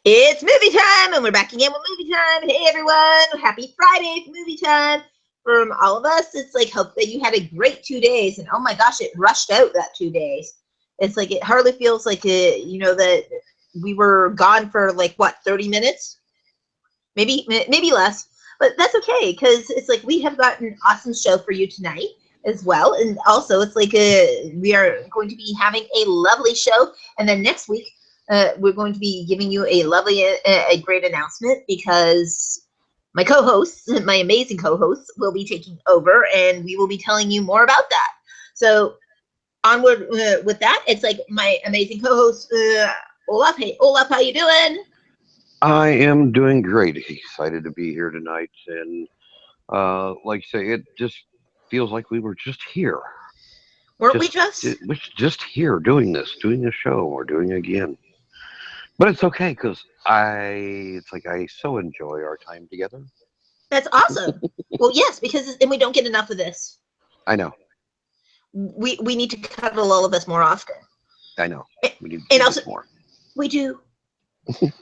It's movie time, and we're back again with movie time. Hey everyone, happy Friday for movie time. From all of us, it's like hope that you had a great 2 days, and oh my gosh, it rushed out that 2 days. It's like it hardly feels like that we were gone for like what 30 minutes, maybe less, but that's okay because it's like we have got an awesome show for you tonight as well, and also it's like we are going to be having a lovely show, and then next week. We're going to be giving you a lovely, a great announcement because my co-hosts, my amazing co-hosts, will be taking over, and we will be telling you more about that. So onward with that, it's like my amazing co-host, Olaf. Hey, Olaf, how you doing? I am doing great. Excited to be here tonight, and like I say, it just feels like we were just here, Weren't we just here doing a show, or doing it again. But it's okay because it's like I so enjoy our time together. That's awesome. Well, yes, because and we don't get enough of this. I know. We need to cuddle all of us more often. I know. We need to and do also this more. we do.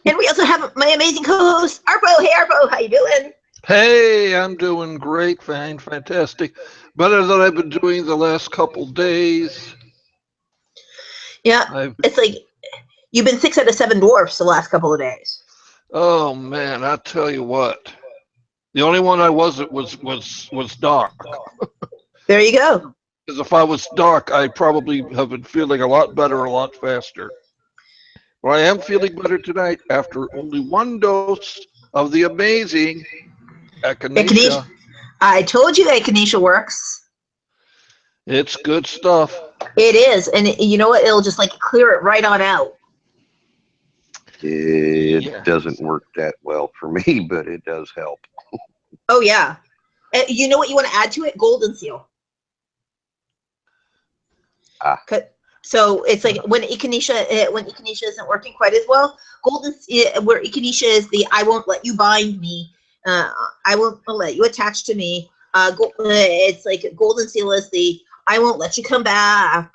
And we also have my amazing co-host, Arpo. Hey, Arpo, how you doing? Hey, I'm doing great, fine, fantastic. Better than I've been doing the last couple days. Yeah, I've it's like you've been 6 out of 7 dwarfs the last couple of days. oh man, I tell you what. The only one I wasn't was dark. There you go. Because if I was dark, I'd probably have been feeling a lot better, a lot faster. But I am feeling better tonight after only one dose of the amazing Echinacea. echinacea. I told you echinacea works. It's good stuff. It is, and you know what? It'll just like clear it right on out. It Yeah. doesn't work that well for me, but it does help. Oh yeah. You know what you want to add to it? Golden seal. Ah. So it's like when echinacea isn't working quite as well, where echinacea is the I won't let you bind me, I won't let you attach to me. It's like golden seal is the I won't let you come back.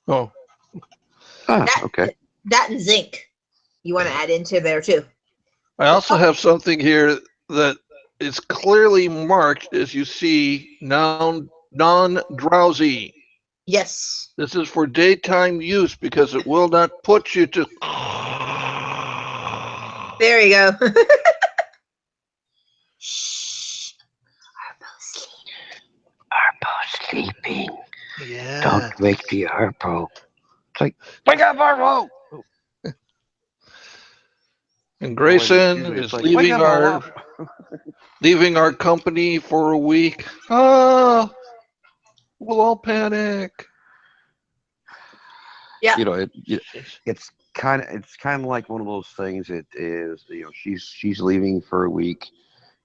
Oh, Okay. That and zinc you want to add into there too. I also have something here that is clearly marked as you see non-drowsy. Yes. This is for daytime use because it will not put you to. There you go. Shh. Arpo's sleeping. Yeah. Don't wake the Arpo. It's like, wake up, Arpo! And Grayson It's is like, wake up, Olaf. leaving our company for a week. Ah, we'll all panic. Yeah. It's kind of like one of those things. It is, she's leaving for a week,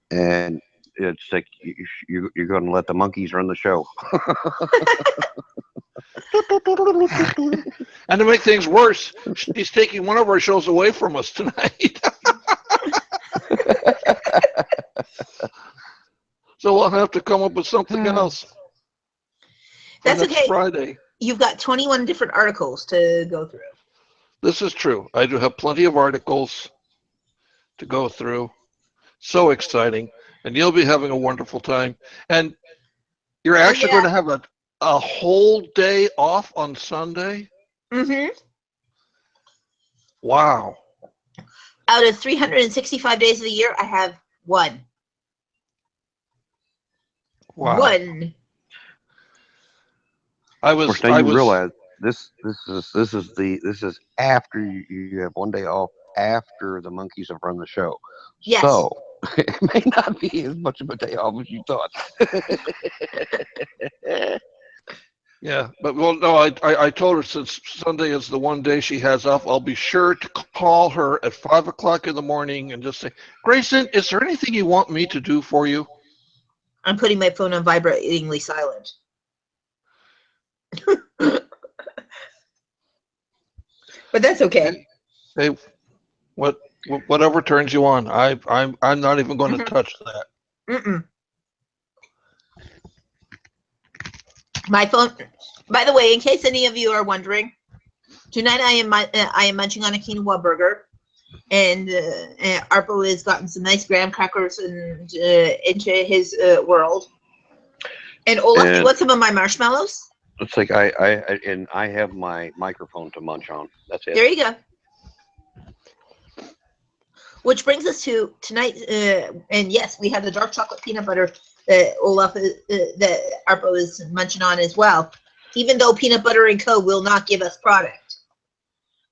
and it's like you're going to let the monkeys run the show. And to make things worse, she's taking one of our shows away from us tonight. So we'll have to come up with something else. That's next okay. Friday. You've got 21 different articles to go through. This is true. I do have plenty of articles to go through. So exciting. And you'll be having a wonderful time. And you're actually going to have a whole day off on Sunday? Mm-hmm. Wow. Out of 365 days of the year, I have one. Wow. One. Of course, now you realize this is after you have one day off after the monkeys have run the show. Yes. So it may not be as much of a day off as you thought. Yeah, but well, no, I told her since Sunday is the one day she has off, I'll be sure to call her at 5 o'clock in the morning and just say, Grayson, is there anything you want me to do for you? I'm putting my phone on vibratingly silent. But that's okay. Hey, whatever turns you on. I'm not even going to touch that. Mm-mm. My phone. By the way, in case any of you are wondering, tonight I am munching on a quinoa burger, and Arpo has gotten some nice graham crackers and into his world. And Olaf, you want some of my marshmallows? It's like I have my microphone to munch on. That's it. There you go. Which brings us to tonight, and yes, we have the dark chocolate peanut butter that Olaf, that Arpo is munching on as well. Even though Peanut Butter and Co. will not give us product,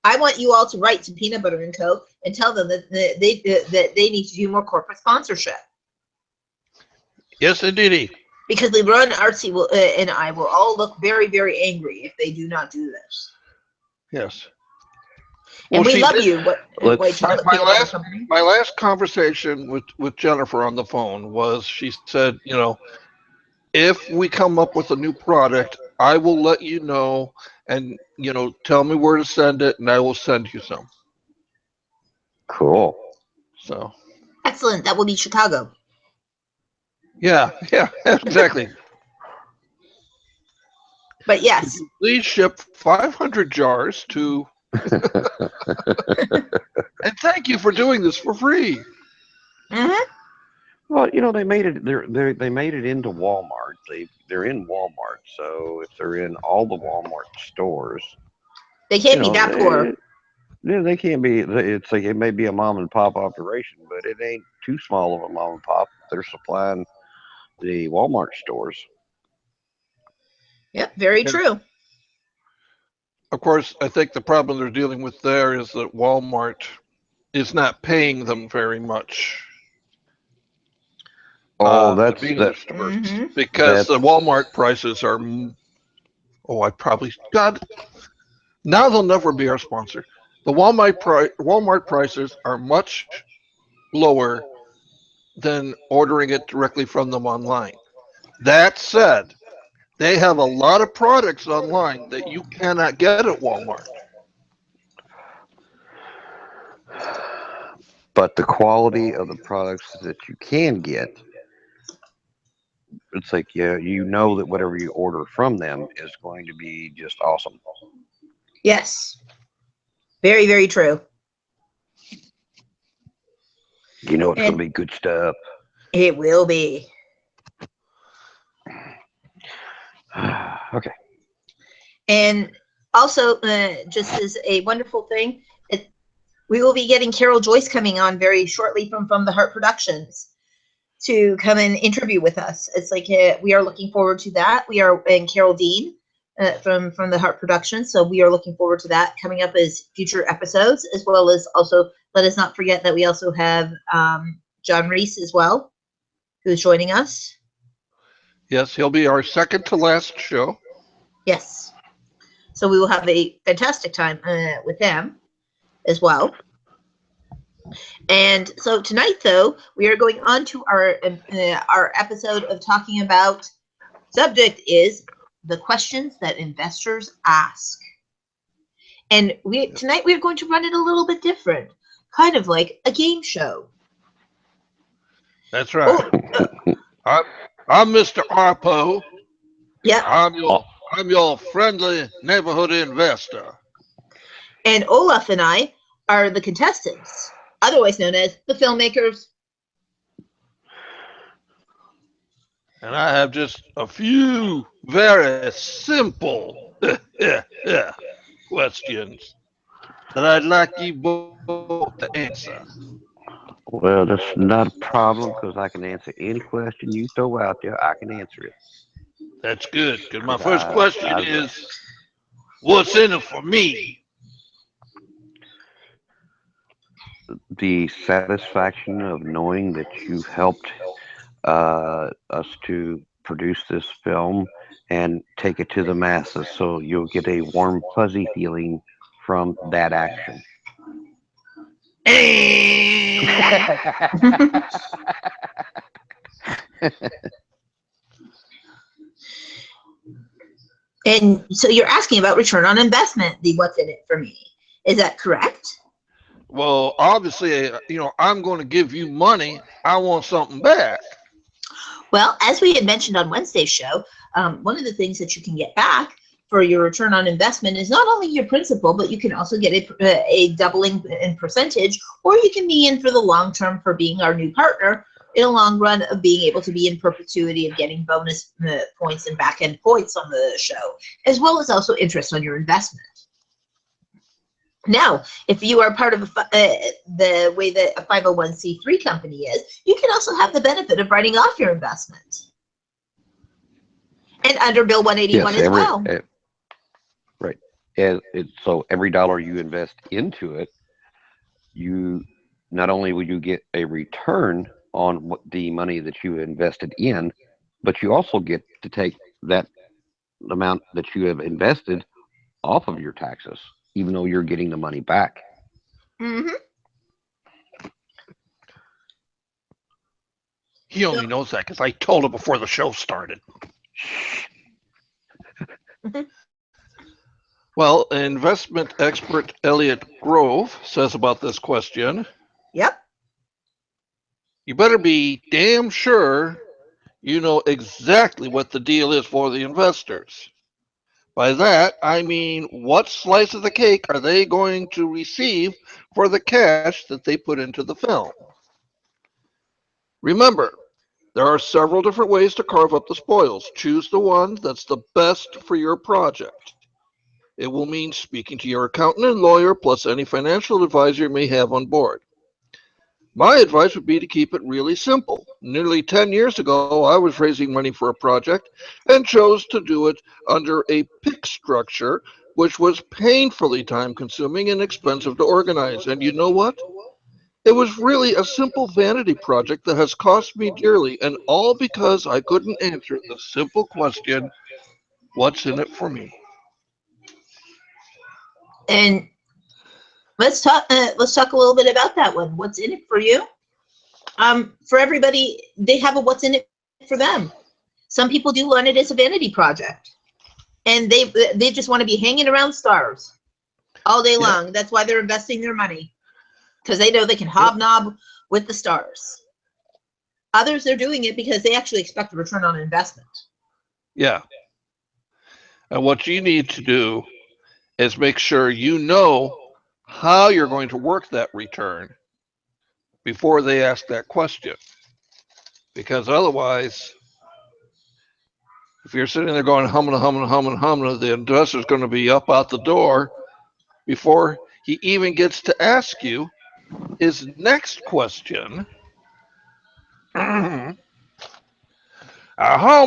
I want you all to write to Peanut Butter and Co. and tell them that they need to do more corporate sponsorship. Yes, indeed. Because LeBron, Artsy will, and I will all look very, very angry if they do not do this. Yes. And Well, we love you, White Chocolate Peanut Butter Company. My last conversation with Jennifer on the phone was, she said, if we come up with a new product, I will let you know, and tell me where to send it, and I will send you some. Cool. So. Excellent. That will be Chicago. Yeah, exactly. But yes. Please ship 500 jars to. And thank you for doing this for free. Mm-hmm. Well, they made it. They made it into Walmart. They're in Walmart. So if they're in all the Walmart stores, they can't be that poor. Yeah, they can't be. It's like it may be a mom and pop operation, but it ain't too small of a mom and pop. They're supplying the Walmart stores. Yep, very true. Of course, I think the problem they're dealing with there is that Walmart is not paying them very much. Oh, to be in the stores, because the Walmart prices are. God. Now they'll never be our sponsor. The Walmart prices are much lower than ordering it directly from them online. That said, they have a lot of products online that you cannot get at Walmart. But the quality of the products that you can get, it's like, that whatever you order from them is going to be just awesome. Yes. Very, very true. It's going to be good stuff. It will be. Okay. And also, just as a wonderful thing, we will be getting Carol Joyce coming on very shortly from the Heart Productions to come and interview with us. It's like we are looking forward to that. And Carol Dean from the Heart Productions. So we are looking forward to that coming up as future episodes, as well as also let us not forget that we also have John Reese as well, who's joining us. Yes, he'll be our second to last show. Yes. So we will have a fantastic time with them as well. And so tonight, though, we are going on to our episode of talking about, subject is the questions that investors ask. And tonight we're going to run it a little bit different, kind of like a game show. That's right. I'm Mr. Arpo. Yeah. I'm your friendly neighborhood investor. And Olaf and I are the contestants, otherwise known as the filmmakers. And I have just a few very simple questions that I'd like you both to answer. Well, that's not a problem, because I can answer any question you throw out there. I can answer it. That's good, because my first question is, what's in it for me? The satisfaction of knowing that you've helped us to produce this film and take it to the masses, so you'll get a warm, fuzzy feeling from that action. And so you're asking about return on investment, the what's in it for me. Is that correct? Well, obviously, I'm going to give you money. I want something back. Well, as we had mentioned on Wednesday's show, one of the things that you can get back for your return on investment is not only your principal, but you can also get a doubling in percentage, or you can be in for the long term for being our new partner in a long run of being able to be in perpetuity of getting bonus points and back end points on the show, as well as also interest on your investment. Now, if you are part of the way that a 501c3 company is, you can also have the benefit of writing off your investment. And under Bill 181 as well. Right. And so every dollar you invest into it, you not only will you get a return on the money that you invested in, but you also get to take that amount that you have invested off of your taxes, even though you're getting the money back. Mm-hmm. He only knows that because I told him before the show started. Well, investment expert Elliot Grove says about this question. Yep. You better be damn sure you know exactly what the deal is for the investors. By that, I mean, what slice of the cake are they going to receive for the cash that they put into the film? Remember, there are several different ways to carve up the spoils. Choose the one that's the best for your project. It will mean speaking to your accountant and lawyer, plus any financial advisor you may have on board. My advice would be to keep it really simple. Nearly 10 years ago, I was raising money for a project and chose to do it under a PIC structure, which was painfully time-consuming and expensive to organize. And you know what? It was really a simple vanity project that has cost me dearly, and all because I couldn't answer the simple question, what's in it for me? And let's talk a little bit about that one. What's in it for you? For everybody, they have a what's in it for them. Some people do run it as a vanity project, and they just want to be hanging around stars all day long. That's why they're investing their money, because they know they can hobnob with the stars. Others, they're doing it because they actually expect a return on investment. Yeah. And what you need to do is make sure you know how you're going to work that return before they ask that question. Because otherwise, if you're sitting there going humming, the investor's going to be up out the door before he even gets to ask you his next question. How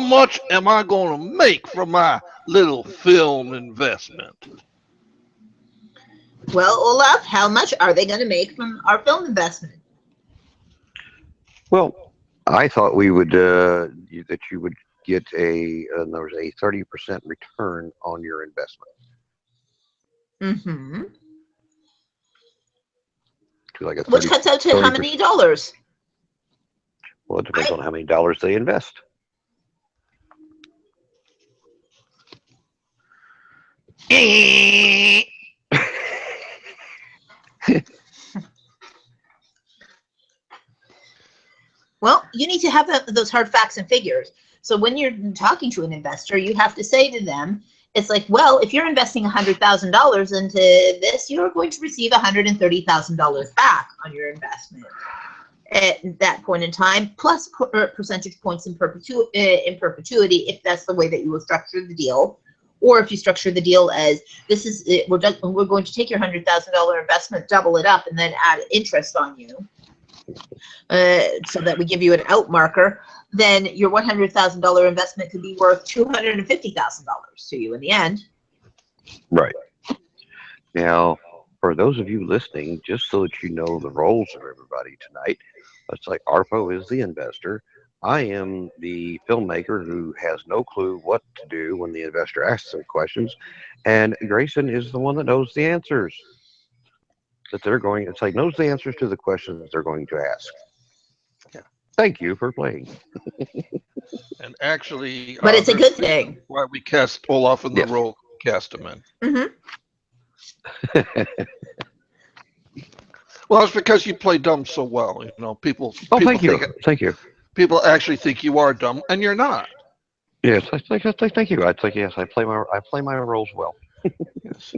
much am I going to make from my little film investment? Well, Olaf, how much are they going to make from our film investment? Well, I thought we would that you would get there was a 30% return on your investment. Mm-hmm. Like a which cuts out to how many dollars? Well, it depends on how many dollars they invest. Well, you need to have those hard facts and figures. So when you're talking to an investor, you have to say to them, it's like, well, if you're investing $100,000 into this, you're going to receive $130,000 back on your investment at that point in time, plus percentage points in perpetuity, if that's the way that you will structure the deal. Or if you structure the deal as this is it, we're going to take your $100,000 investment, double it up, and then add interest on you, so that we give you an out marker. Then your $100,000 investment could be worth $250,000 to you in the end. Right. Now, for those of you listening, just so that you know the roles of everybody tonight, it's like Arpo is the investor. I am the filmmaker who has no clue what to do when the investor asks some questions, and Grayson is the one that knows the answers that they're going. It's like knows the answers to the questions they're going to ask. Yeah. Thank you for playing. And actually, but it's a good thing. Why we cast Olaf in the role, cast him in. Mm-hmm. Well, it's because you play dumb so well. You know, people. Oh, thank you. Thank you. People actually think you are dumb, and you're not. Yes, thank you. I think yes, I play my roles well. Yes.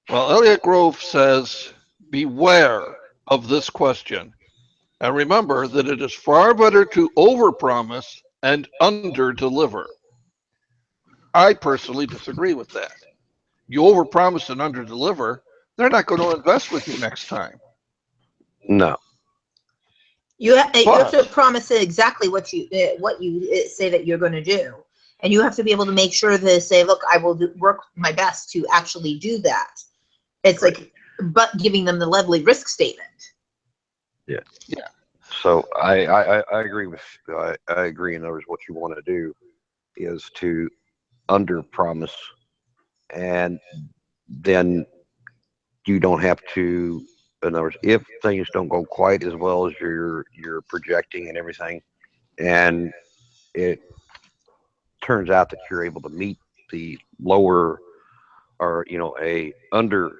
Well, Elliot Grove says, beware of this question. And remember that it is far better to overpromise and underdeliver. I personally disagree with that. You overpromise and underdeliver, they're not going to invest with you next time. No, You have to But promise exactly what you say that you're going to do, and you have to be able to make sure to say, look, I will work my best to actually do that. It's right. like, but giving them the lovely risk statement. Yeah. yeah, So I agree with I agree. In other words, what you want to do is to under promise, and then you don't have to. In other words, if things don't go quite as well as you're projecting and everything, and it turns out that you're able to meet the lower or a under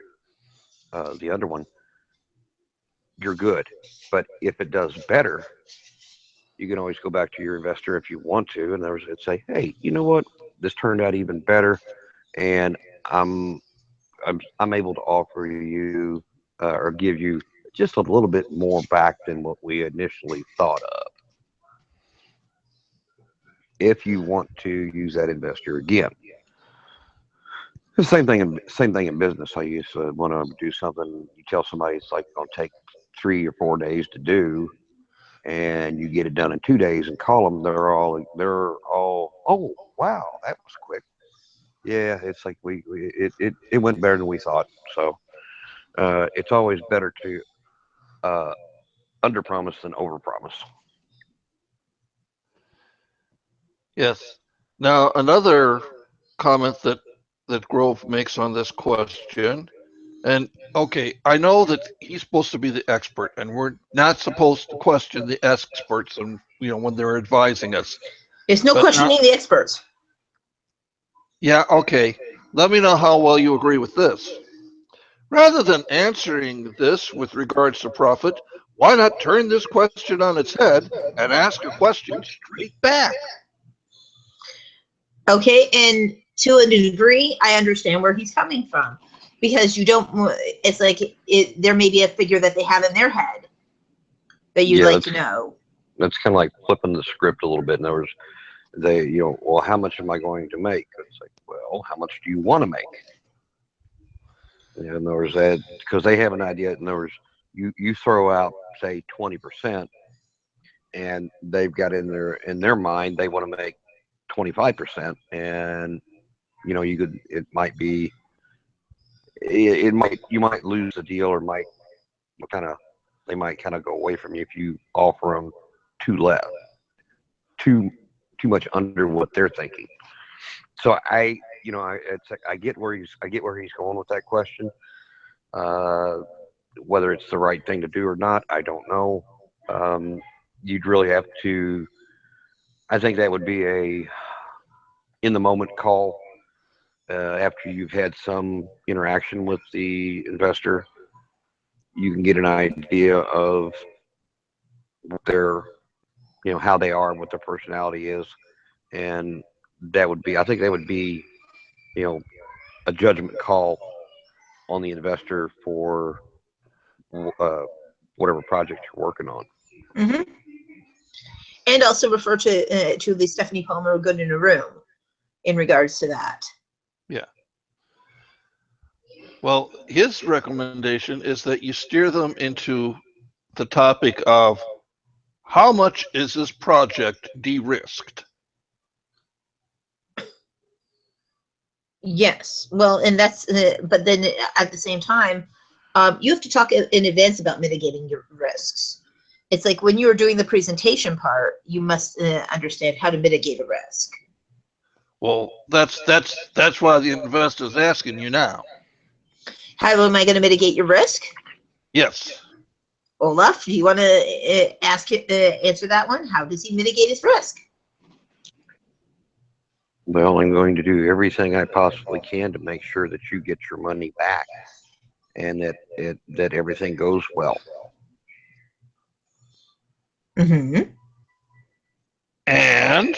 the under one, you're good. But if it does better, you can always go back to your investor if you want to, and there's say, hey, you know what, this turned out even better, and I'm I'm able to offer you or give you just a little bit more back than what we initially thought of. If you want to use that investor again, the same thing in business. I used to want to do something. You tell somebody it's like going to take 3 or 4 days to do, and you get it done in 2 days, and call them. They're all oh wow, that was quick. Yeah, it's like it went better than we thought. So it's always better to uh, under promise than over promise. yes. Now, another comment that Grove makes on this question, and okay, I know that he's supposed to be the expert, and we're not supposed to question the experts, and when they're advising us. There's no But now, questioning the experts. yeah, okay. Let me know how well you agree with this. Rather than answering this with regards to profit, why not turn this question on its head and ask a question straight back? Okay, and to a degree, I understand where he's coming from, because you don't. It's like there may be a figure that they have in their head that you'd Yeah, like to know. that's kind of like flipping the script a little bit. In other words, well, how much am I going to make? It's like, well, how much do you want to make? In other words, that because they have an idea. In other words, you throw out say 20%, and they've got in their mind they want to make 25%, and you could it might be it might you might lose a deal or might kind of they might kind of go away from you if you offer them too less, too too much under what they're thinking. So I get where he's going with that question. Uh, Whether it's the right thing to do or not, I don't know. You'd really have to. I think that would be a in the moment call after you've had some interaction with the investor. You can get an idea of what their how they are, what their personality is, and that would be. I think that would be you know a judgment call on the investor for uh, whatever project you're working on. Hmm. And also refer to the Stephanie Palmer Good in a Room in regards to that. Yeah. Well, his recommendation is that you steer them into the topic of how much is this project de-risked? Yes. Well, and that's, but then at the same time, you have to talk in advance about mitigating your risks. It's like when you're doing the presentation part, you must understand how to mitigate a risk. Well, that's why the investor's asking you now. How am I going to mitigate your risk? Yes. Olaf, do you want to answer that one? How does he mitigate his risk? Well, I'm going to do everything I possibly can to make sure that you get your money back and that everything goes well. Mm-hmm. And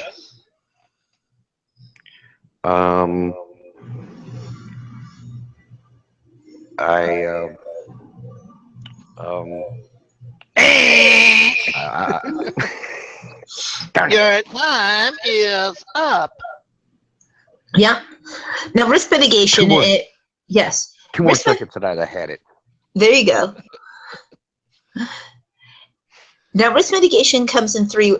Um, I um, I, darn it. Your time is up. Yeah. Now, risk Two mitigation. more, Yes. two more Risk. seconds and I'd have had it. There you go. Now, risk mitigation comes in three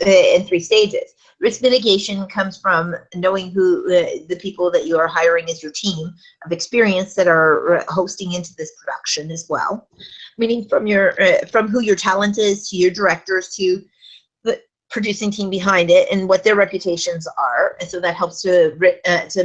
stages. Risk mitigation comes from knowing who the people that you are hiring as your team of experience that are hosting into this production as well, meaning from who your talent is to your directors to the producing team behind it and what their reputations are, and so that helps to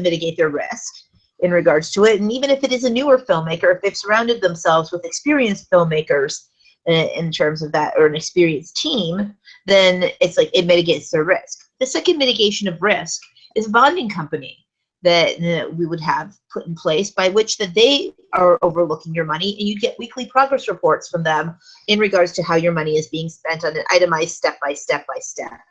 mitigate their risk in regards to it. And even if it is a newer filmmaker, if they've surrounded themselves with experienced filmmakers in terms of that, or an experienced team, then it's like it mitigates their risk. The second mitigation of risk is a bonding company that we would have put in place, by which that they are overlooking your money, and you get weekly progress reports from them in regards to how your money is being spent on an itemized step-by-step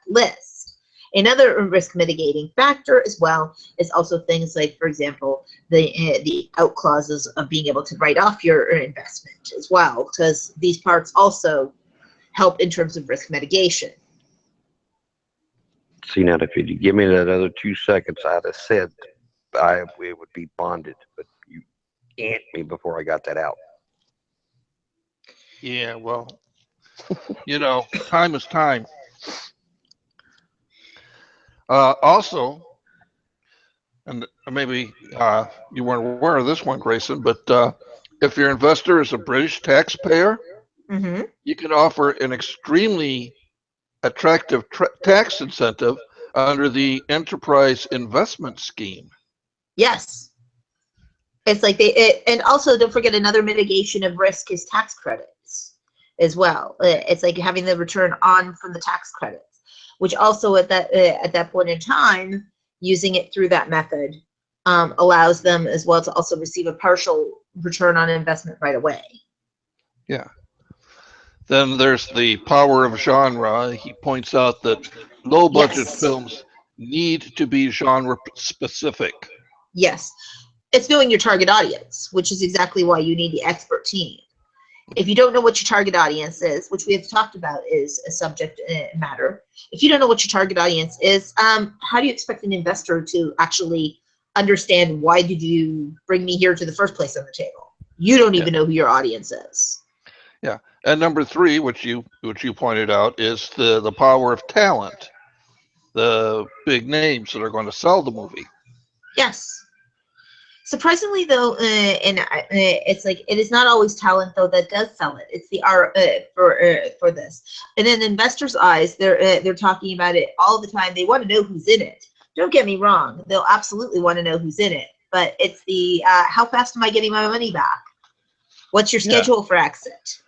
list. Another risk mitigating factor as well is also things like, for example, the out clauses of being able to write off your investment as well, because these parts also help in terms of risk mitigation. See, now if you'd give me that other 2 seconds, I'd have said it would be bonded, but you ant me before I got that out. Yeah, well, time is time. Also, and maybe you weren't aware of this one, Grayson, but if your investor is a British taxpayer, Mm-hmm. you can offer an extremely attractive tax incentive under the Enterprise Investment Scheme. Yes. It's like and also don't forget, another mitigation of risk is tax credits as well. It's like having the return on from the tax credits, which also at that point in time, using it through that method allows them as well to also receive a partial return on investment right away. Yeah. Then there's the power of genre. He points out that low budget Yes. films need to be genre specific. Yes. It's knowing your target audience, which is exactly why you need the expert team. If you don't know what your target audience is, which we have talked about is a subject matter, if you don't know what your target audience is, how do you expect an investor to actually understand why did you bring me here to the first place on the table? You don't even know who your audience is. Yeah. And number 3, which you pointed out, is the power of talent. The big names that are going to sell the movie. Yes. Surprisingly, though, it's like it is not always talent though that does sell it. It's the art for this. And in investors' eyes, they're talking about it all the time. They want to know who's in it. Don't get me wrong; they'll absolutely want to know who's in it. But it's the how fast am I getting my money back? What's your schedule for exit?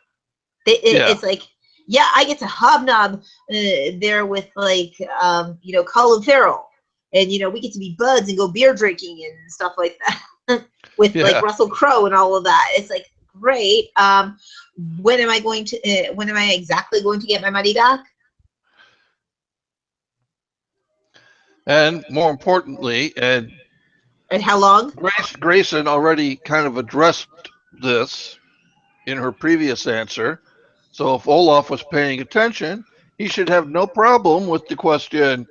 It's like, yeah, I get to hobnob there with like Colin Farrell, and we get to be buds and go beer drinking and stuff like that with like Russell Crowe and all of that. It's like great. When am I exactly going to get my money back? And more importantly, and how long? Grayson already kind of addressed this in her previous answer. So if Olaf was paying attention, he should have no problem with the question,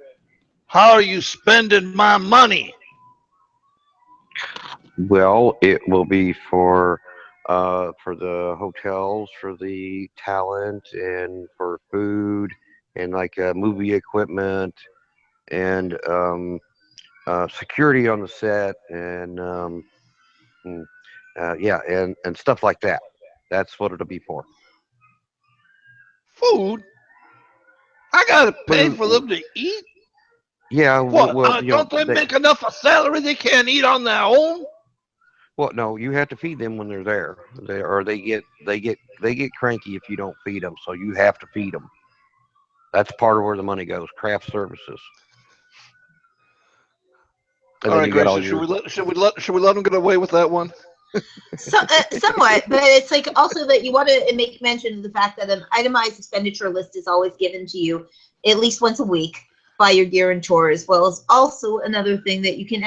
how are you spending my money? Well, it will be for the hotels, for the talent, and for food, and like movie equipment, and security on the set, and and stuff like that. That's what it'll be for. Food? I gotta pay for them to eat? Yeah, What? well, don't they make enough a salary they can't eat on their own? Well, no, you have to feed them when they're there. They get cranky if you don't feed them. So you have to feed them. That's part of where the money goes. Craft services. And All then right, you got all Grayson. your. Should we let them get away with that one? Somewhat, but it's like also that you want to make mention of the fact that an itemized expenditure list is always given to you at least once a week. buy your guarantor, as well as also another thing that you can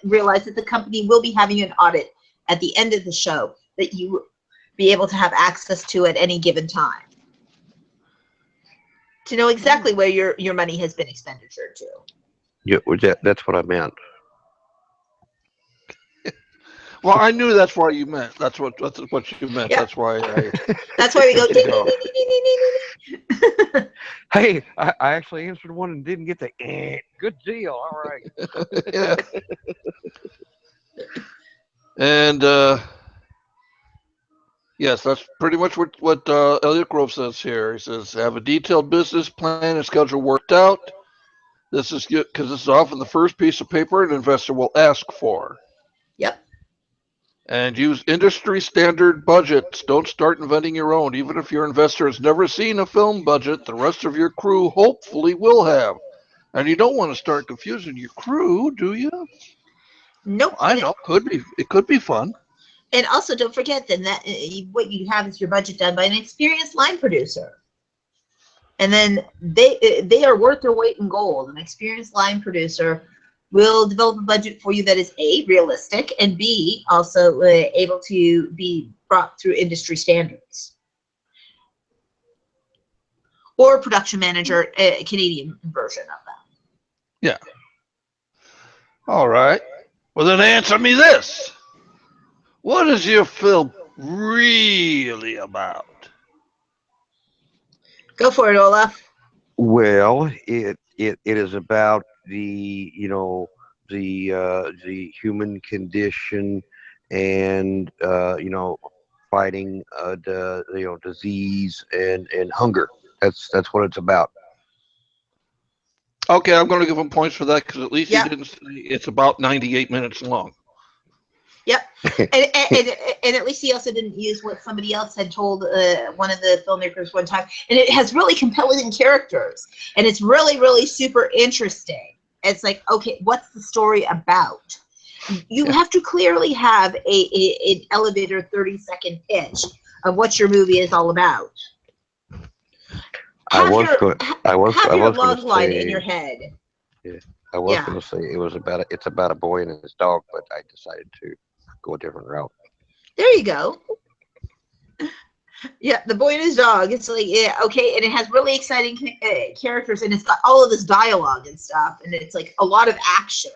realize that the company will be having an audit at the end of the show that you will be able to have access to at any given time to know exactly where your money has been expenditure to. Yeah, that's what I meant. Well, I knew that's what you meant. That's what you meant. Yeah. That's why I That's why we go let ding, you ding, go. ding, ding, ding, ding, ding, ding. Hey, I actually answered one and didn't get the good deal. All right. Yeah. And yes, that's pretty much what Elliot Grove says here. He says, have a detailed business plan and schedule worked out. This is good because this is often the first piece of paper an investor will ask for. Yep. And use industry standard budgets. Don't start inventing your own. Even if your investor has never seen a film budget, the rest of your crew hopefully will have. And you don't want to start confusing your crew, do you? Nope. I know. It could be fun. And also, don't forget then that what you have is your budget done by an experienced line producer. And then they are worth their weight in gold. An experienced line producer will develop a budget for you that is A, realistic, and B, also able to be brought through industry standards. Or production manager, a Canadian version of that. Yeah. All right. Well, then answer me this. What is your film really about? Go for it, Olaf. Well, it is about the the human condition and fighting the disease and hunger. That's what it's about. Okay, I'm going to give him points for that because at least Yep. he didn't say it's about 98 minutes long. Yep. and at least he also didn't use what somebody else had told one of the filmmakers one time. And it has really compelling characters. And it's really, really super interesting. It's like, okay, what's the story about? You have to clearly have an elevator 30-second pitch of what your movie is all about. I was Have your log gonna line say, in your head. yeah, I was going to say it's about a boy and his dog, but I decided to go a different route. There you go. Yeah, the boy and his dog. It's like, yeah, okay, and it has really exciting characters, and it's got all of this dialogue and stuff, and it's like a lot of action,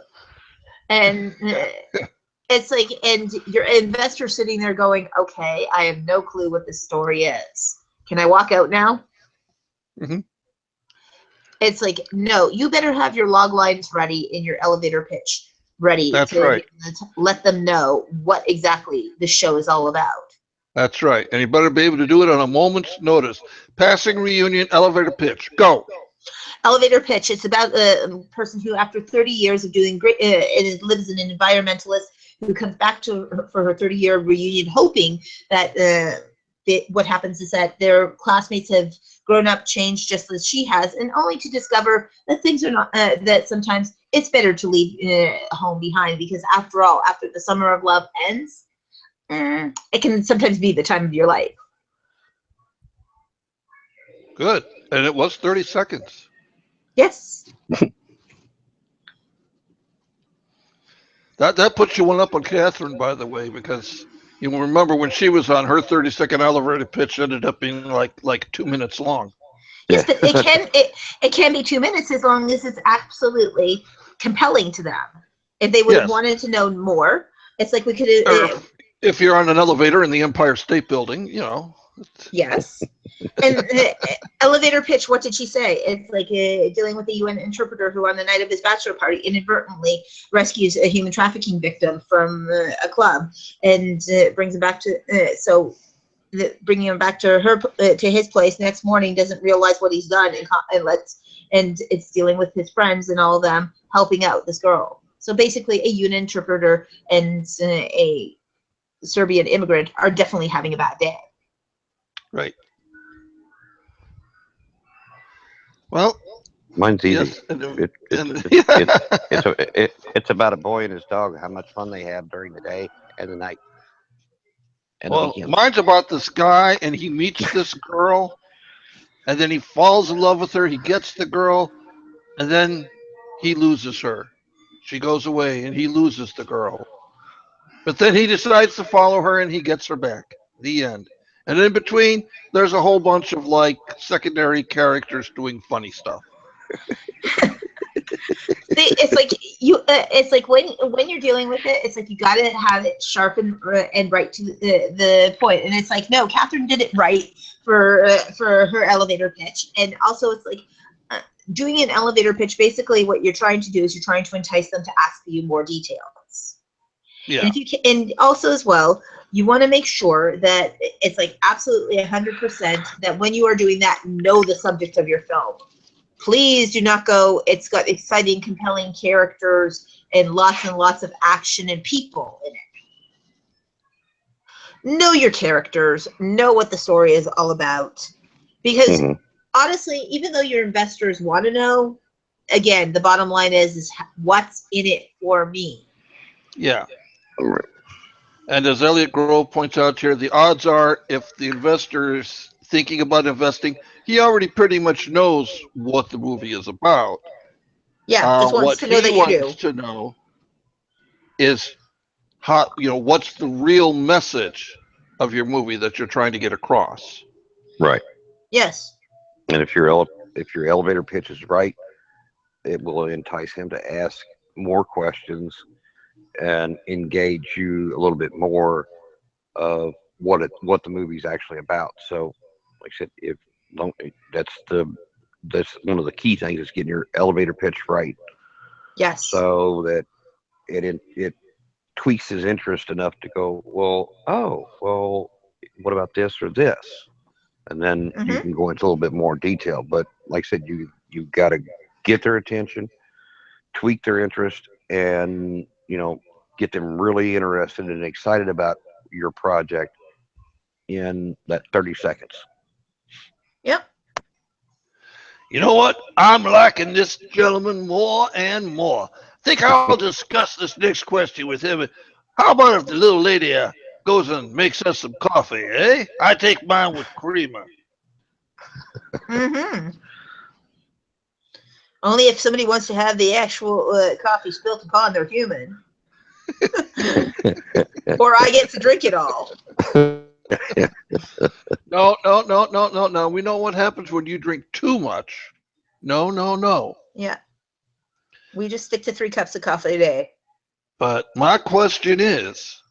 and it's like, and your investor sitting there going, okay, I have no clue what this story is. Can I walk out now? Mm-hmm. It's like, no, you better have your log lines ready in your elevator pitch ready. That's right. Let them know what exactly the show is all about. That's right. And you better be able to do it on a moment's notice. Passing reunion, elevator pitch. Go. Elevator pitch. It's about a person who, after 30 years of doing great, lives as an environmentalist who comes back for her 30-year reunion, hoping that what happens is that their classmates have grown up, changed just as she has, and only to discover that things are not, that sometimes it's better to leave home behind, because after all, after the summer of love ends, it can sometimes be the time of your life. Good. And it was 30 seconds. Yes. That puts you one up on Catherine, by the way, because you remember when she was on, her 30-second elevator pitch ended up being like 2 minutes long. Yes, but it can be 2 minutes as long as it's absolutely compelling to them. If they would have wanted to know more, it's like we could. If you're on an elevator in the Empire State Building, Yes. And elevator pitch, what did she say? It's like dealing with a UN interpreter who, on the night of his bachelor party, inadvertently rescues a human trafficking victim from a club and brings him back to. Bringing him back to to his place next morning, doesn't realize what he's done, and it's dealing with his friends and all of them helping out this girl. So basically, a UN interpreter and a Serbian immigrant are definitely having a bad day. Right. Well, mine's easy. Yes. It's about a boy and his dog, how much fun they have during the day and the night. And well, mine's about this guy, and he meets this girl, and then he falls in love with her. He gets the girl, and then he loses her. She goes away, and he loses the girl. But then he decides to follow her, and he gets her back. The end. And in between, there's a whole bunch of like secondary characters doing funny stuff. It's like it's like when you're dealing with it, it's like you got to have it sharp and right to the point. And it's like, no, Catherine did it right for her elevator pitch. And also, it's like doing an elevator pitch. Basically, what you're trying to do is you're trying to entice them to ask you more details. Yeah. And if you can, and also as well, you want to make sure that it's like absolutely 100% that when you are doing that, know the subject of your film. Please do not go, it's got exciting, compelling characters and lots of action and people in it. Know your characters, know what the story is all about. Because honestly, even though your investors want to know, again, the bottom line is what's in it for me. Yeah. And as Elliot Grove points out here, the odds are if the investor is thinking about investing, he already pretty much knows what the movie is about. Yeah, just wants what to know that he you do. wants to know is how, what's the real message of your movie that you're trying to get across. Right. Yes. And if your elevator pitch is right, it will entice him to ask more questions and engage you a little bit more of what the movie's actually about. So, like I said, that's one of the key things is getting your elevator pitch right. Yes. So that it tweaks his interest enough to go, well, what about this or this? And then you can go into a little bit more detail. But like I said, you've got to get their attention, tweak their interest, and get them really interested and excited about your project in that 30 seconds. Yep. You know what? I'm liking this gentleman more and more. Think I'll discuss this next question with him. How about if the little lady goes and makes us some coffee, eh? I take mine with creamer. Only if somebody wants to have the actual coffee spilt upon their human. Or I get to drink it all. No. We know what happens when you drink too much. No. Yeah. We just stick to 3 cups of coffee a day. But my question is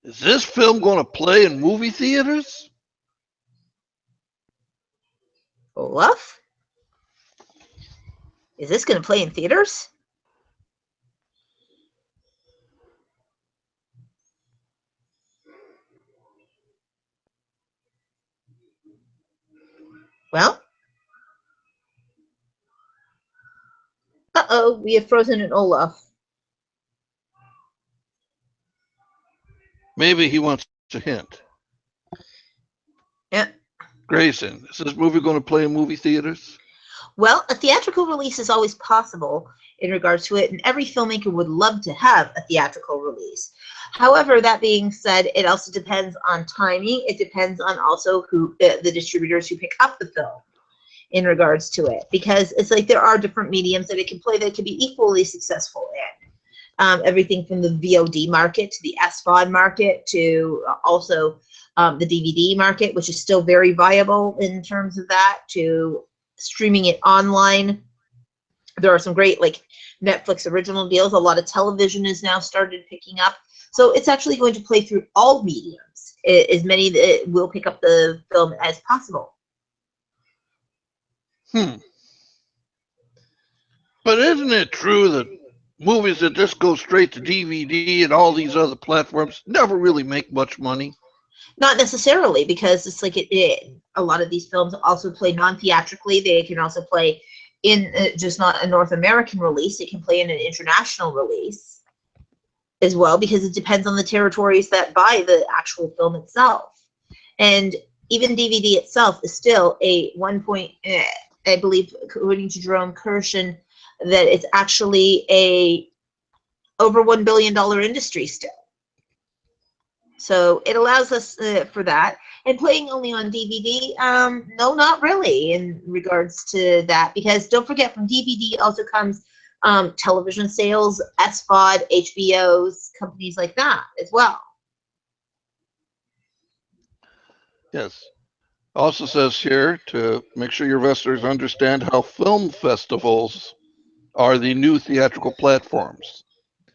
this film going to play in movie theaters? Olaf? Is this going to play in theaters? Well? Uh-oh, we have frozen an Olaf. Maybe he wants a hint. Yeah. Grayson, is this movie going to play in movie theaters? Well, a theatrical release is always possible in regards to it, and every filmmaker would love to have a theatrical release. However, that being said, it also depends on timing. It depends on also who the distributors who pick up the film in regards to it, because it's like there are different mediums that it can play that it can be equally successful in. Everything from the VOD market to the SVOD market to also the DVD market, which is still very viable in terms of that, to streaming it online. There are some great like Netflix original deals. A lot of television is now started picking up. So it's actually going to play through all mediums, as many that will pick up the film as possible. But isn't it true that movies that just go straight to DVD and all these other platforms never really make much money? Not necessarily, because it's like a lot of these films also play non-theatrically. They can also play in just not a North American release. It can play in an international release as well, because it depends on the territories that buy the actual film itself. And even DVD itself is still a I believe, according to Jerome Kirshen, that it's actually a over $1 billion industry still. So it allows us for that. And playing only on DVD, no, not really in regards to that, because don't forget from DVD also comes television sales, SVOD, HBOs, companies like that as well. Yes. Also says here to make sure your investors understand how film festivals are the new theatrical platforms,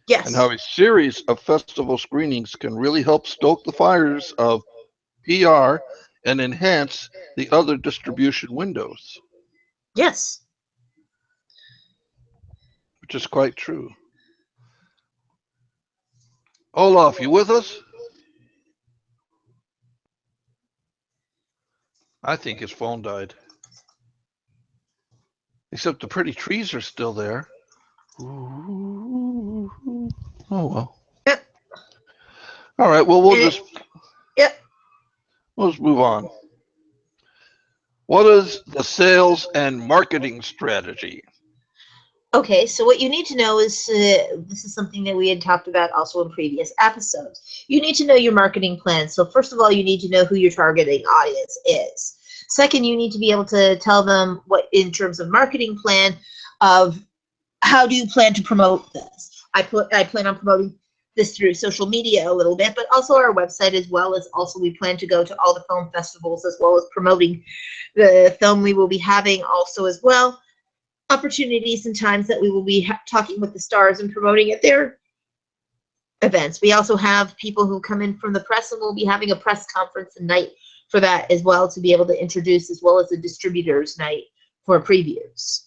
and how Yes. a series of festival screenings can really help stoke the fires of PR and enhance the other distribution windows, Yes. which is quite true. Olaf, you with us? I think his phone died. Except the pretty trees are still there. Ooh. Oh well. Yep. All right. Well, Yep. we'll just move on. What is the sales and marketing strategy? Okay, so what you need to know is this is something that we had talked about also in previous episodes. You need to know your marketing plan. So first of all, you need to know who your targeting audience is. Second, you need to be able to tell them what, in terms of marketing plan, of how do you plan to promote this. I plan on promoting this through social media a little bit, but also our website, as well as also we plan to go to all the film festivals, as well as promoting the film we will be having also as well. Opportunities and times that we will be talking with the stars and promoting at their events. We also have people who come in from the press, and we'll be having a press conference and night for that as well, to be able to introduce, as well as a distributors night for previews.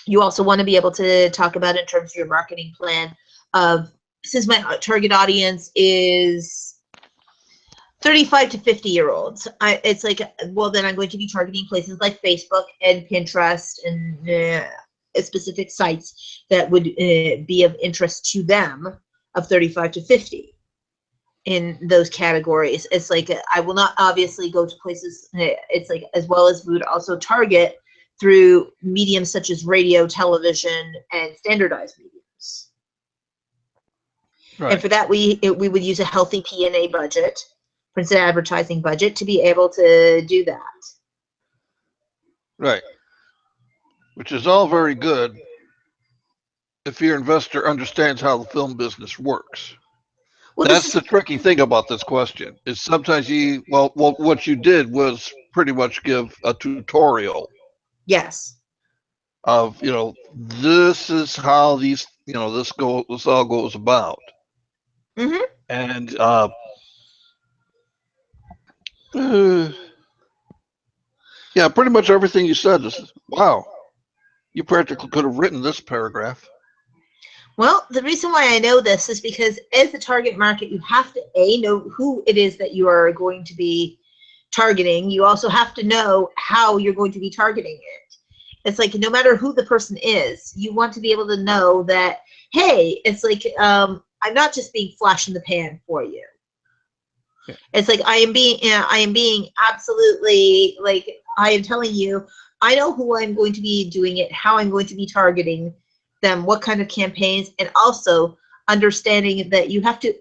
You also want to be able to talk about, in terms of your marketing plan, of, since my target audience is 35 to 50-year-olds, it's like, well, then I'm going to be targeting places like Facebook and Pinterest and specific sites that would be of interest to them, of 35 to 50 in those categories. It's like, I will not obviously go to places, it's like, as well as we would also target through mediums such as radio, television, and standardized mediums. Right. And for that, we would use a healthy P&A budget, print and advertising budget, to be able to do that. Right. Which is all very good if your investor understands how the film business works. Well, That's the tricky thing about this question, is sometimes what you did was pretty much give a tutorial yes. of, this is how this all goes about. Mm-hmm. And yeah, pretty much everything you said is, wow, you practically could have written this paragraph. Well, the reason why I know this is because, as the target market, you have to know who it is that you are going to be targeting. You also have to know how you're going to be targeting it. It's like, no matter who the person is, you want to be able to know that, hey, it's like, I'm not just being flash in the pan for you. Yeah. It's like, I am being absolutely, like, I am telling you, I know who I'm going to be doing it, how I'm going to be targeting them, what kind of campaigns, and also understanding that you have to,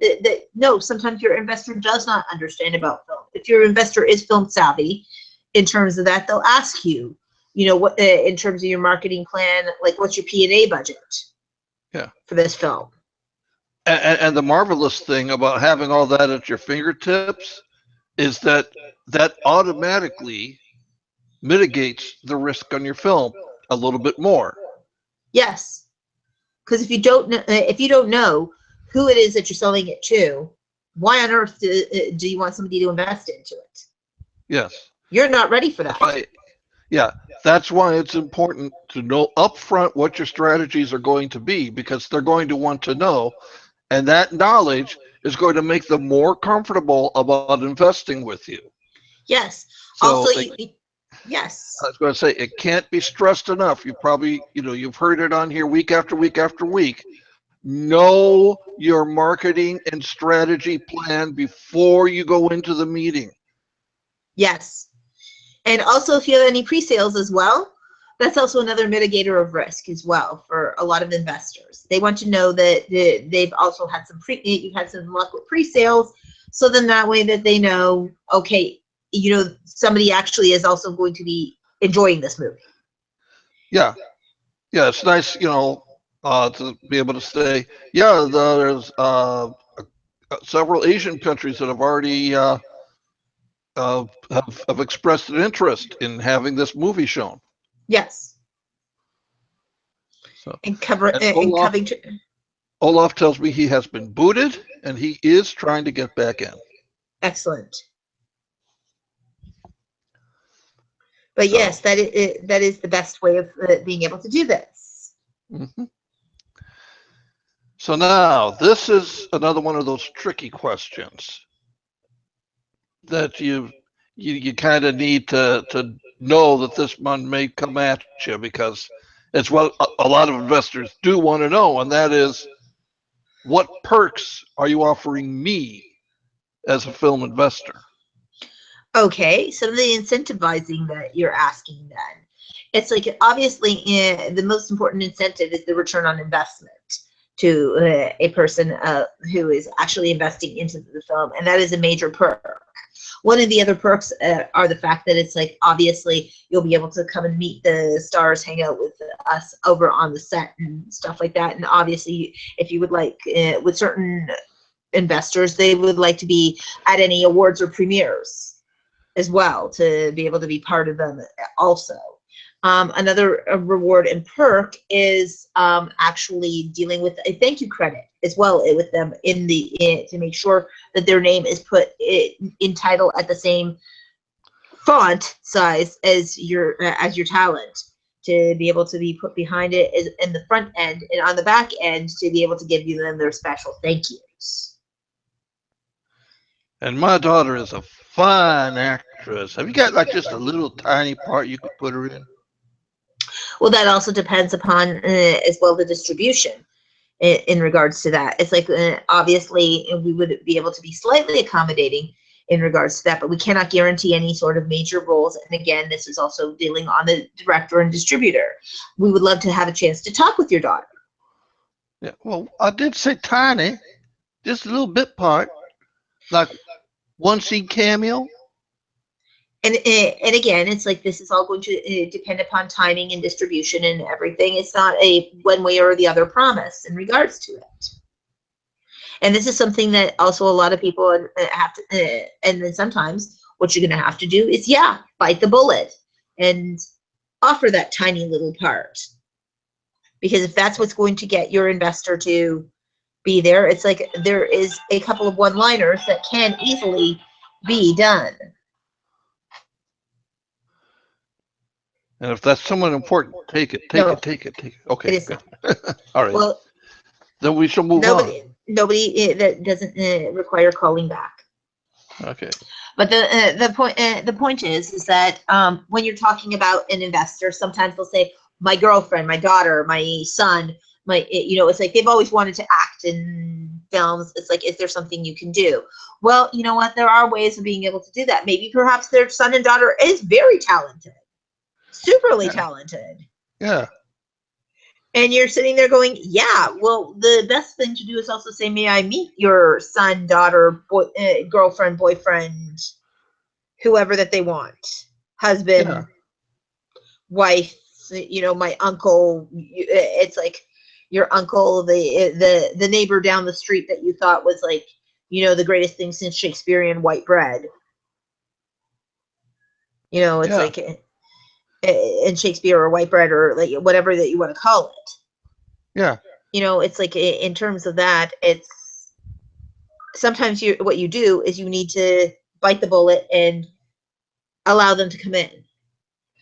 no, sometimes your investor does not understand about film. If your investor is film savvy, in terms of that, they'll ask you, what, in terms of your marketing plan, like, what's your P&A budget? Yeah. For this film. And the marvelous thing about having all that at your fingertips is that automatically mitigates the risk on your film a little bit more. Yes. Because if you don't know who it is that you're selling it to, why on earth do you want somebody to invest into it? Yes. You're not ready for that. That's why it's important to know upfront what your strategies are going to be, because they're going to want to know, and that knowledge is going to make them more comfortable about investing with you. Yes. So also, yes. I was going to say, it can't be stressed enough. You probably, you've heard it on here week after week after week. Know your marketing and strategy plan before you go into the meeting. Yes. And also, if you have any pre-sales as well, that's also another mitigator of risk as well for a lot of investors. They want to know that they've also had you've had some luck with pre-sales, So then that way that they know, okay, somebody actually is also going to be enjoying this movie. Yeah, yeah, it's nice, to be able to say, yeah, there's several Asian countries that have already have expressed an interest in having this movie shown. Yes. So, And cover and and covering. Olaf tells me he has been booted and he is trying to get back in. Excellent. But So, yes, that is the best way of being able to do this. mm-hmm. So now this is another one of those tricky questions that you kind of need to know that this one may come at you, because it's what a lot of investors do want to know, and that is, what perks are you offering me as a film investor? Okay, so the incentivizing that you're asking then, it's like obviously the most important incentive is the return on investment to a person who is actually investing into the film, and that is a major perk. One of the other perks are the fact that it's like obviously you'll be able to come and meet the stars, hang out with us over on the set and stuff like that. And obviously, if you would like, with certain investors, they would like to be at any awards or premieres as well to be able to be part of them also. Another reward and perk is actually dealing with a thank you credit as well with them to make sure that their name is put in title at the same font size as your talent, to be able to be put behind it in the front end and on the back end to be able to give them their special thank yous. And my daughter is a fine actress. Have you got like just a little tiny part you could put her in? Well, that also depends upon as well the distribution in regards to that. It's like obviously we would be able to be slightly accommodating in regards to that, but we cannot guarantee any sort of major roles. And again, this is also dealing on the director and distributor. We would love to have a chance to talk with your daughter. Yeah, well, I did say tiny, just a little bit part, like one scene cameo. And again, it's like this is all going to depend upon timing and distribution and everything. It's not a one way or the other promise in regards to it. And this is something that also a lot of people have to, and then sometimes what you're going to have to do is, bite the bullet and offer that tiny little part. Because if that's what's going to get your investor to be there, it's like there is a couple of one-liners that can easily be done. And if that's someone important, take it. Okay, it is good. All right. Well, then we shall move on. Nobody that doesn't require calling back. Okay. But the point is that when you're talking about an investor, sometimes they'll say, my girlfriend, my daughter, my son, it's like they've always wanted to act in films. It's like, is there something you can do? Well, you know what? There are ways of being able to do that. Maybe perhaps their son and daughter is very talented, superly talented. Yeah. And you're sitting there going, well, the best thing to do is also say, may I meet your son, daughter, girlfriend, boyfriend, whoever that they want, husband, wife, my uncle. It's like your uncle, the neighbor down the street that you thought was like, the greatest thing since Shakespearean white bread. It's like in Shakespeare or white bread or like whatever that you want to call it. Yeah. It's like in terms of that, it's sometimes what you do is you need to bite the bullet and allow them to come in.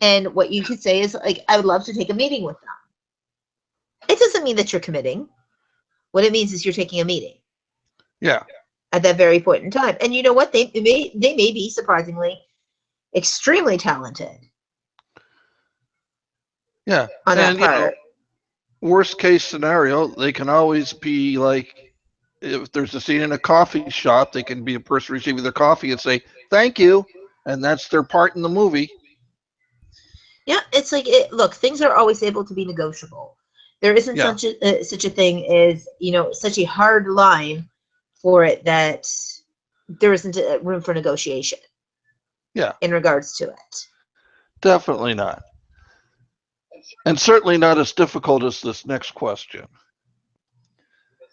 And what you could say is like, I would love to take a meeting with them. It doesn't mean that you're committing. What it means is you're taking a meeting. Yeah. At that very point in time. And you know what? They may be surprisingly extremely talented. Yeah. On that part. Worst case scenario, they can always be like, if there's a scene in a coffee shop, they can be a person receiving their coffee and say, thank you. And that's their part in the movie. Yeah, it's like, look, things are always able to be negotiable. There isn't such a thing as, such a hard line for it that there isn't a room for negotiation. Yeah. In regards to it. Definitely not. And certainly not as difficult as this next question.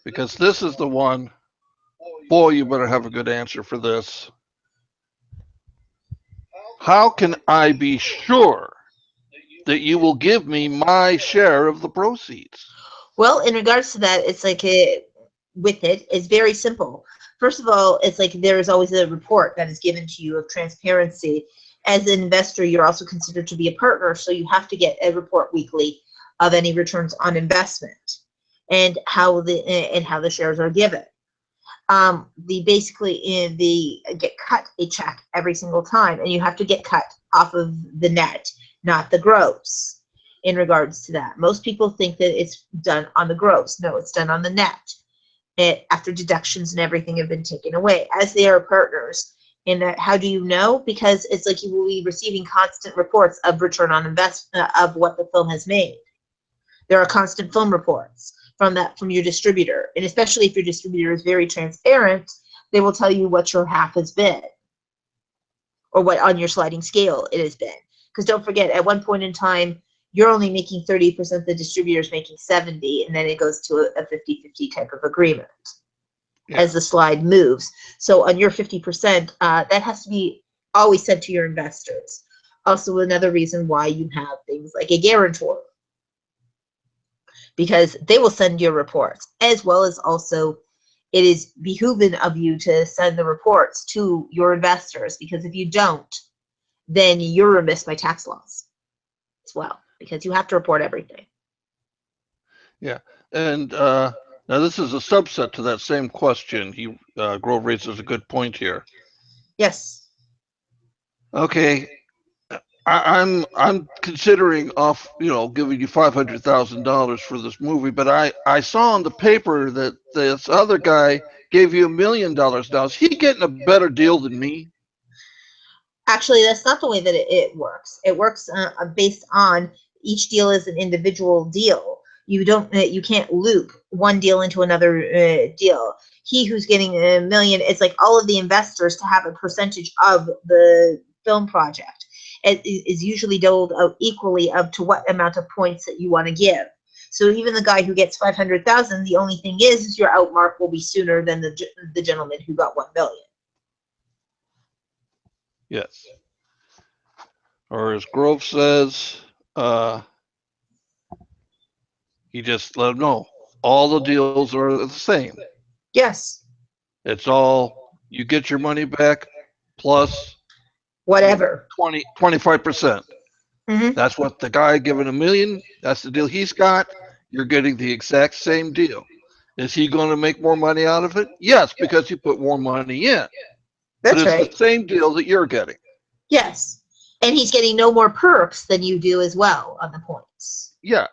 Because this is the one, boy, you better have a good answer for this. How can I be sure that you will give me my share of the proceeds? Well, in regards to that, it's like with it, it's very simple. First of all, it's like there is always a report that is given to you of transparency. As an investor, you're also considered to be a partner, so you have to get a report weekly of any returns on investment and how the shares are given. They get cut a check every single time, and you have to get cut off of the net, not the gross. In regards to that, most people think that it's done on the gross. No, it's done on the net. After deductions and everything have been taken away, as they are partners. And that, how do you know? Because it's like you will be receiving constant reports of return on investment of what the film has made. There are constant film reports from your distributor, and especially if your distributor is very transparent, they will tell you what your half has been, or what on your sliding scale it has been. Because don't forget, at one point in time, you're only making 30%, the distributor's making 70%, and then it goes to a 50-50 type of agreement as the slide moves. So on your 50%, that has to be always sent to your investors. Also, another reason why you have things like a guarantor, because they will send your reports, as well as also it is behooving of you to send the reports to your investors, because if you don't, then you're remiss by tax laws as well, because you have to report everything. Yeah, and now this is a subset to that same question. Grove raises a good point here. Yes. Okay, I'm considering giving you $500,000 for this movie, but I saw in the paper that this other guy gave you $1 million. Now is he getting a better deal than me? Actually, that's not the way that it works. It works based on each deal is an individual deal. You can't loop one deal into another deal. He who's getting $1 million, it's like all of the investors to have a percentage of the film project. It is usually doled out equally up to what amount of points that you want to give. So even the guy who gets 500,000, the only thing is your outmark will be sooner than the gentleman who got 1 million. Yes. Or as Grove says, he just let him know all the deals are the same. Yes. It's all you get your money back plus whatever 25%. Mm-hmm. That's what the guy giving $1 million. That's the deal he's got. You're getting the exact same deal. Is he going to make more money out of it? Yes, because he put more money in. But That's it's right. the same deal that you're getting. Yes. And he's getting no more perks than you do as well on the points. Yeah.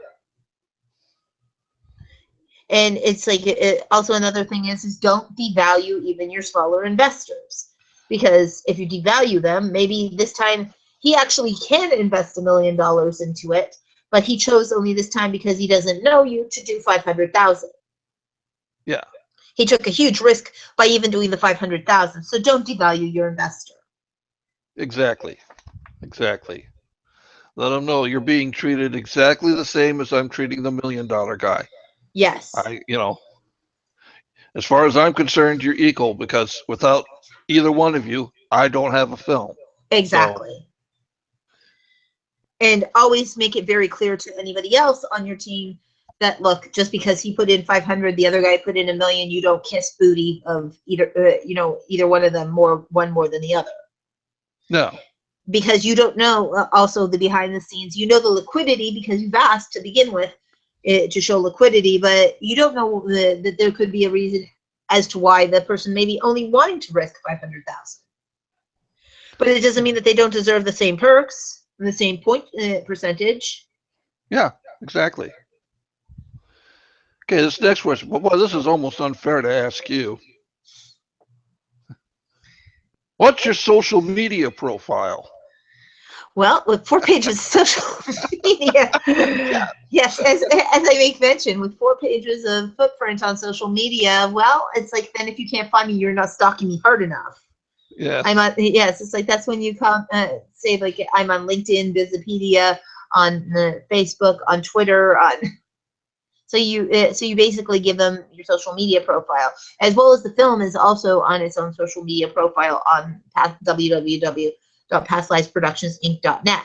And it's like also another thing is don't devalue even your smaller investors, because if you devalue them, maybe this time he actually can invest $1 million into it, but he chose only this time because he doesn't know you to do 500,000. Yeah. He took a huge risk by even doing the 500,000. So don't devalue your investor. Exactly. Exactly. Let them know you're being treated exactly the same as I'm treating the $1 million guy. Yes. As far as I'm concerned, you're equal, because without either one of you, I don't have a film. Exactly. So, and always make it very clear to anybody else on your team that, look, just because he put in 500, the other guy put in $1 million, you don't kiss booty of either one of them one more than the other. No. Because you don't know also the behind the scenes. You know the liquidity because you've asked to begin with to show liquidity, but you don't know that there could be a reason as to why the person may be only wanting to risk 500,000. But it doesn't mean that they don't deserve the same perks, the same point percentage. Yeah, exactly. Okay, this next question. Well, boy, this is almost unfair to ask you. What's your social media profile? Well, with 4 pages of social media, yes, as I make mention, with 4 pages of footprint on social media, well, it's like then if you can't find me, you're not stalking me hard enough. Yes. Yes, it's like that's when you come say like I'm on LinkedIn, Visipedia, on Facebook, on Twitter, on. So you basically give them your social media profile, as well as the film is also on its own social media profile on www.pastlivesproductionsinc.net.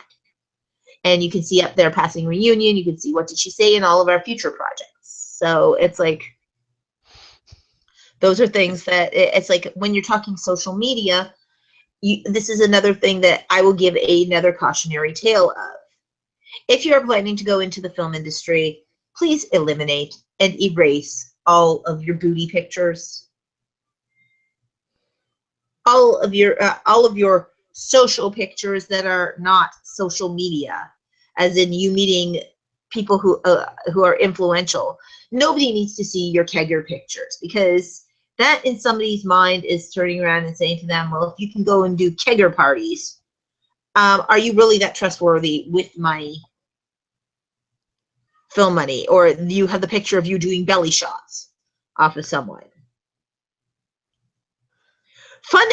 And you can see up there Passing Reunion, you can see What Did She Say, and all of our future projects. So it's like, those are things that, it's like when you're talking social media, this is another thing that I will give another cautionary tale of. If you're planning to go into the film industry, please eliminate and erase all of your booty pictures, all of your social pictures that are not social media, as in you meeting people who are influential. Nobody needs to see your kegger pictures, because that in somebody's mind is turning around and saying to them, well, if you can go and do kegger parties, are you really that trustworthy with my film money? Or you have the picture of you doing belly shots off of someone. Fun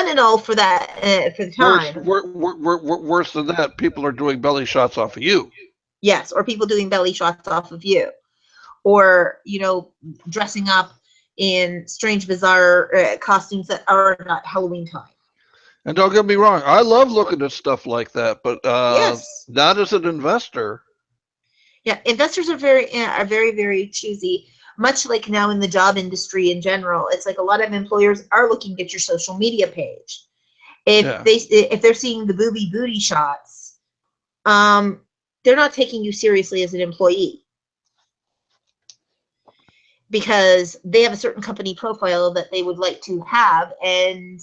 and all for that, for the time. Worse than that, people are doing belly shots off of you. Yes, or people doing belly shots off of you, or dressing up in strange, bizarre costumes that are not Halloween time. And don't get me wrong, I love looking at stuff like that, but Yes, not as an investor. yeah, investors are very, very choosy. Much like now in the job industry in general, it's like a lot of employers are looking at your social media page. If they're seeing the booty shots, they're not taking you seriously as an employee, because they have a certain company profile that they would like to have, and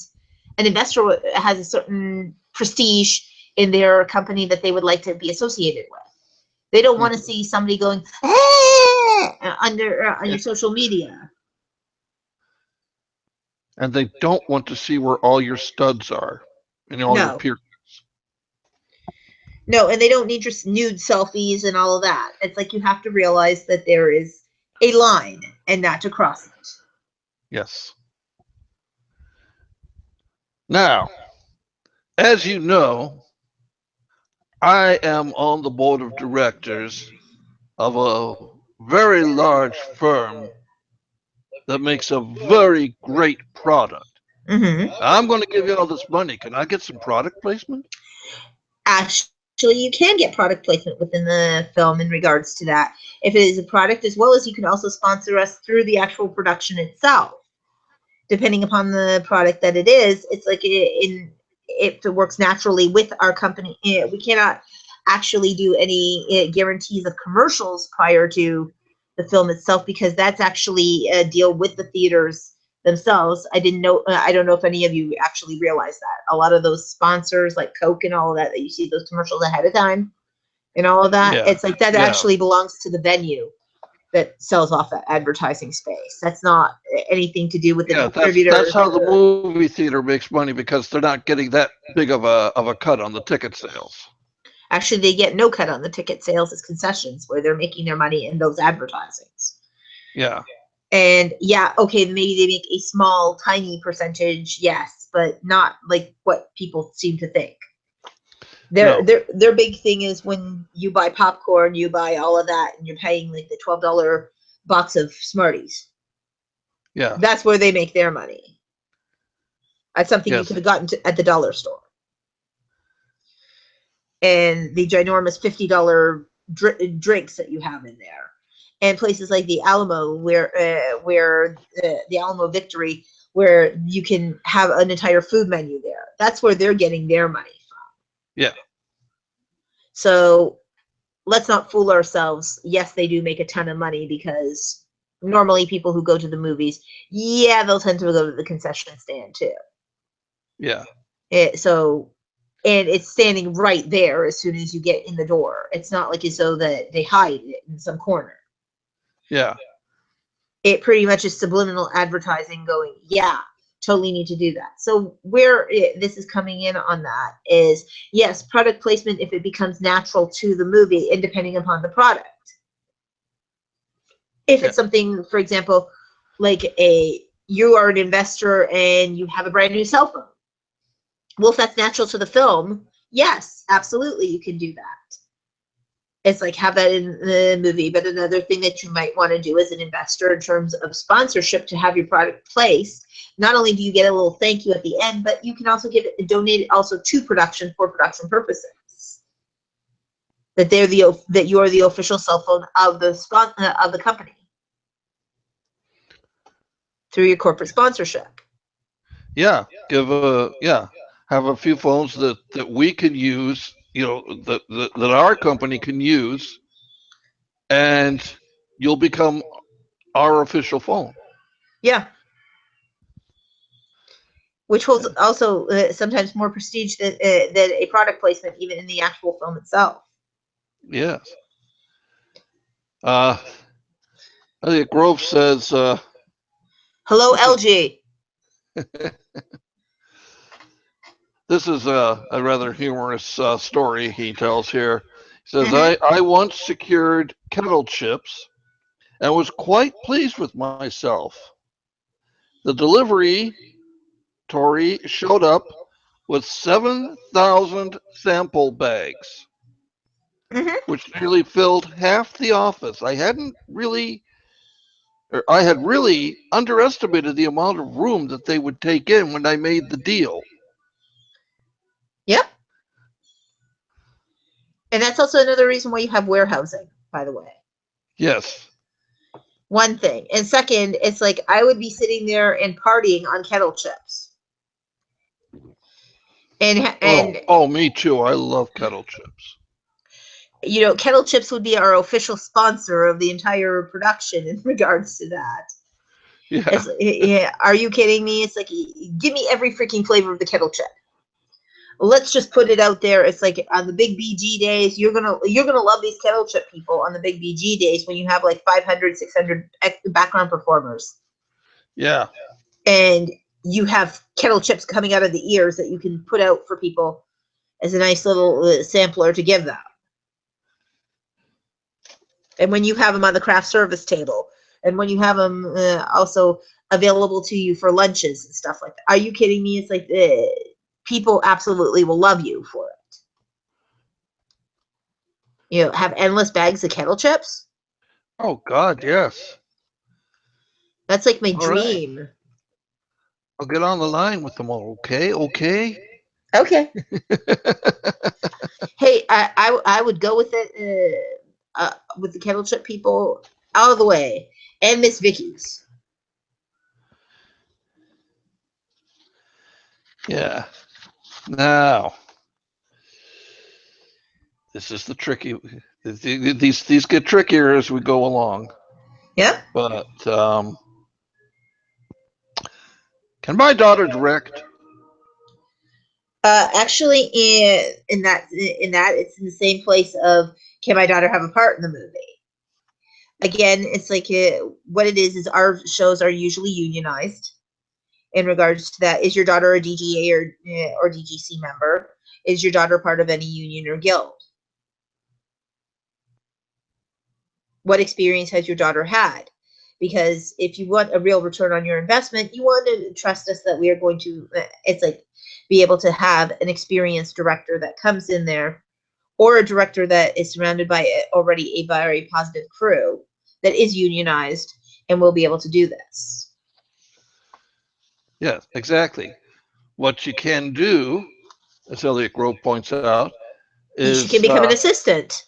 an investor has a certain prestige in their company that they would like to be associated with. They don't want to see somebody going on your social media. And they don't want to see where all your studs are and all your peer. No, and they don't need your nude selfies and all of that. It's like you have to realize that there is a line and not to cross it. Yes. Now, as you know, I am on the board of directors of a very large firm that makes a very great product. Mm-hmm. I'm going to give you all this money. Can I get some product placement? Actually, you can get product placement within the film in regards to that. If it is a product, as well as you can also sponsor us through the actual production itself. Depending upon the product that it is, it's like if it works naturally with our company, we cannot actually do any guarantees of commercials prior to the film itself, because that's actually a deal with the theaters themselves. I don't know if any of you actually realize that. A lot of those sponsors like Coke and all of that you see those commercials ahead of time and all of that, it's like that actually belongs to the venue that sells off that advertising space. That's not anything to do with the distributor. That's how the movie theater makes money, because they're not getting that big of a cut on the ticket sales. Actually, they get no cut on the ticket sales as concessions, where they're making their money in those advertisings. Yeah. And yeah, okay, maybe they make a small, tiny percentage, yes, but not like what people seem to think. Their big thing is when you buy popcorn, you buy all of that, and you're paying like the $12 box of Smarties. Yeah. That's where they make their money. That's something you could have gotten at the dollar store. And the ginormous $50 drinks that you have in there. And places like the Alamo, where the Alamo Victory, where you can have an entire food menu there. That's where they're getting their money from. Yeah. So let's not fool ourselves. Yes, they do make a ton of money, because normally people who go to the movies, they'll tend to go to the concession stand too. Yeah. And it's standing right there as soon as you get in the door. It's not like as though that they hide it in some corner. Yeah. It pretty much is subliminal advertising going, totally need to do that. So where this is coming in on that is, yes, product placement if it becomes natural to the movie and depending upon the product. If it's something, for example, like you are an investor and you have a brand new cell phone. Well, if that's natural to the film, yes, absolutely, you can do that. It's like have that in the movie. But another thing that you might want to do as an investor in terms of sponsorship to have your product placed, not only do you get a little thank you at the end, but you can also donate it also to production for production purposes. That that you are the official cell phone of the company through your corporate sponsorship. Yeah, have a few phones that we can use, that our company can use, and you'll become our official phone. Yeah. Which holds also sometimes more prestige than a product placement, even in the actual film itself. Yes. I think Grove says, hello, LG. This is a rather humorous story he tells here. He says, I once secured kettle chips and was quite pleased with myself. The delivery Tori showed up with 7,000 sample bags, which nearly filled half the office. I had really underestimated the amount of room that they would take in when I made the deal. Yep. And that's also another reason why you have warehousing, by the way. Yes. One thing. And second, it's like I would be sitting there and partying on kettle chips. And me too. I love kettle chips. Kettle chips would be our official sponsor of the entire production in regards to that. Yeah. Are you kidding me? It's like, give me every freaking flavor of the kettle chip. Let's just put it out there. It's like on the big BG days, you're gonna love these kettle chip people on the big BG days when you have like 500, 600 background performers. Yeah. And you have kettle chips coming out of the ears that you can put out for people as a nice little sampler to give them. And when you have them on the craft service table, and when you have them also available to you for lunches and stuff like that. Are you kidding me? It's like people absolutely will love you for it. Have endless bags of kettle chips. Oh God, yes. That's like my dream. Right. I'll get on the line with them all. Okay. Hey, I would go with it with the kettle chip people all of the way, and Miss Vicky's. Yeah. Now, this is the tricky. These get trickier as we go along. Yeah. But can my daughter direct? Actually, in that it's in the same place of can my daughter have a part in the movie? Again, it's like what it is our shows are usually unionized. In regards to that, is your daughter a DGA or DGC member? Is your daughter part of any union or guild? What experience has your daughter had? Because if you want a real return on your investment, you want to trust us that we are going to, it's like, be able to have an experienced director that comes in there, or a director that is surrounded by already a very positive crew that is unionized and will be able to do this. Yes, exactly. What you can do, as Elliot Grove points out, is you can become an assistant.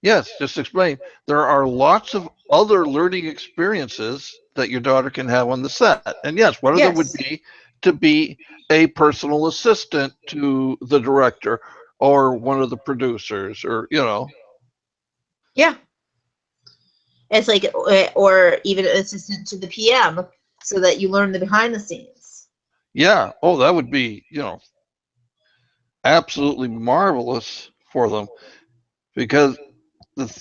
Yes, just explain. There are lots of other learning experiences that your daughter can have on the set. And yes, one of them would be to be a personal assistant to the director or one of the producers or, Yeah. It's like, or even an assistant to the PM so that you learn the behind the scenes. Yeah. Oh, that would be, absolutely marvelous for them because,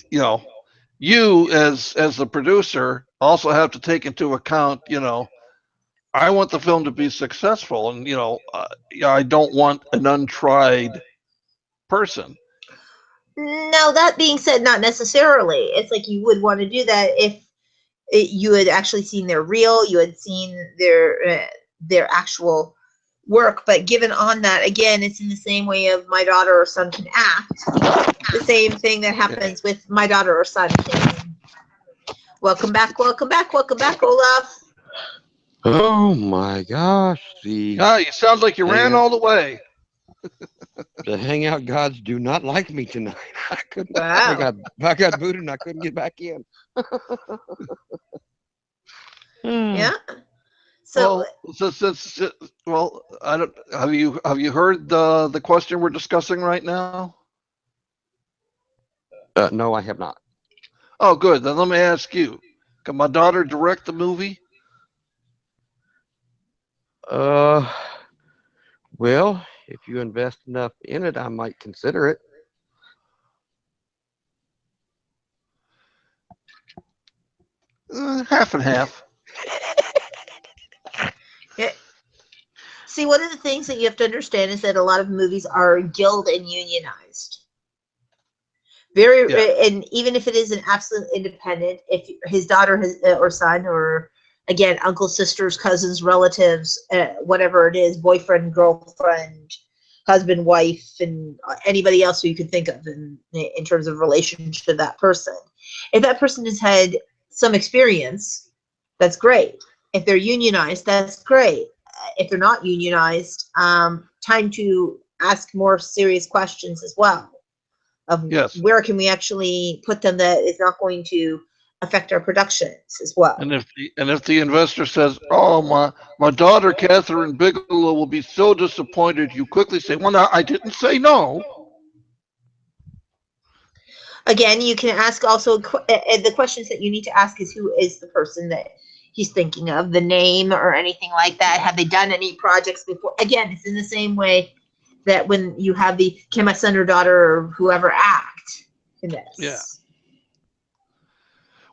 you as the producer also have to take into account, I want the film to be successful, and yeah, I don't want an untried person. Now, that being said, not necessarily. It's like you would want to do that if you had actually seen their reel, you had seen their actual work. But given on that, again, it's in the same way of my daughter or son can act. The same thing that happens with my daughter or son can. Welcome back, welcome back, welcome back, Olaf. Oh my gosh, You sound like you ran all the way. the hangout gods do not like me tonight. I couldn't. Wow. I got booted and I couldn't get back in. Yeah. So I don't. Have you heard the question we're discussing right now? No, I have not. Oh, good. Then let me ask you: can my daughter direct the movie? Well, if you invest enough in it, I might consider it. Half and half. Yeah. See, one of the things that you have to understand is that a lot of movies are guild and unionized. And even if it is an absolute independent, if his daughter or son or again uncles, sisters, cousins, relatives, whatever it is, boyfriend, girlfriend, husband, wife, and anybody else who you could think of in terms of relationship to that person, if that person has had some experience, that's great. If they're unionized, that's great. If they're not unionized, time to ask more serious questions as well. Of where can we actually put them that is not going to affect our productions as well. And if the investor says, "Oh, my daughter Catherine Bigelow will be so disappointed," you quickly say, "Well, no, I didn't say no." Again, you can ask also the questions that you need to ask is who is the person that he's thinking of, the name or anything like that. Have they done any projects before? Again, it's in the same way that when you have the can my son or daughter or whoever act in this. Yeah.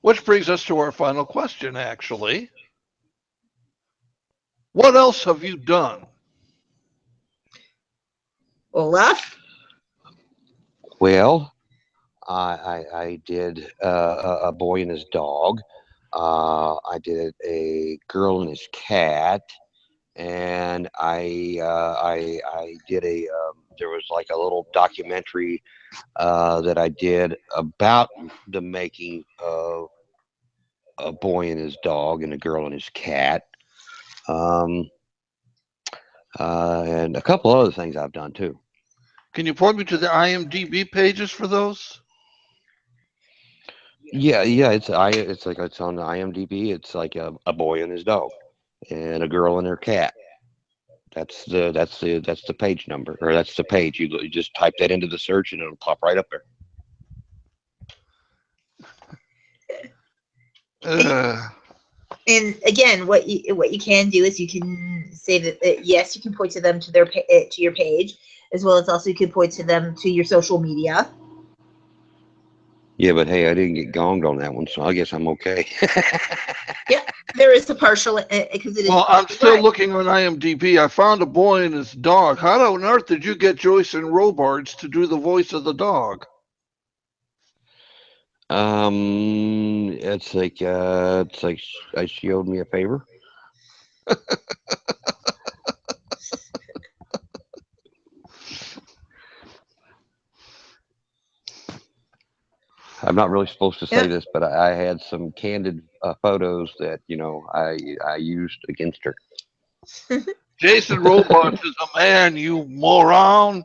Which brings us to our final question, actually. What else have you done? Olaf? Well, I did a boy and his dog. I did a girl and his cat. And I did there was like a little documentary that I did about the making of a boy and his dog and a girl and his cat, and a couple other things I've done too. Can you point me to the IMDb pages for those? Yeah, it's like it's on the IMDb. It's like a boy and his dog and a girl and her cat. That's the page number, or that's the page. You just type that into the search and it'll pop right up there. And again, what you can do is you can say that yes, you can point to them to to your page, as well as also you can point to them to your social media. Yeah, but hey, I didn't get gonged on that one, so I guess I'm okay. Yeah, there is a partial because it is. Well, I'm still looking on IMDb. I found a boy and his dog. How on earth did you get Joyce and Robards to do the voice of the dog? It's like she owed me a favor. I'm not really supposed to say this, but I had some candid photos that I used against her. Jason Robards is a man, you moron.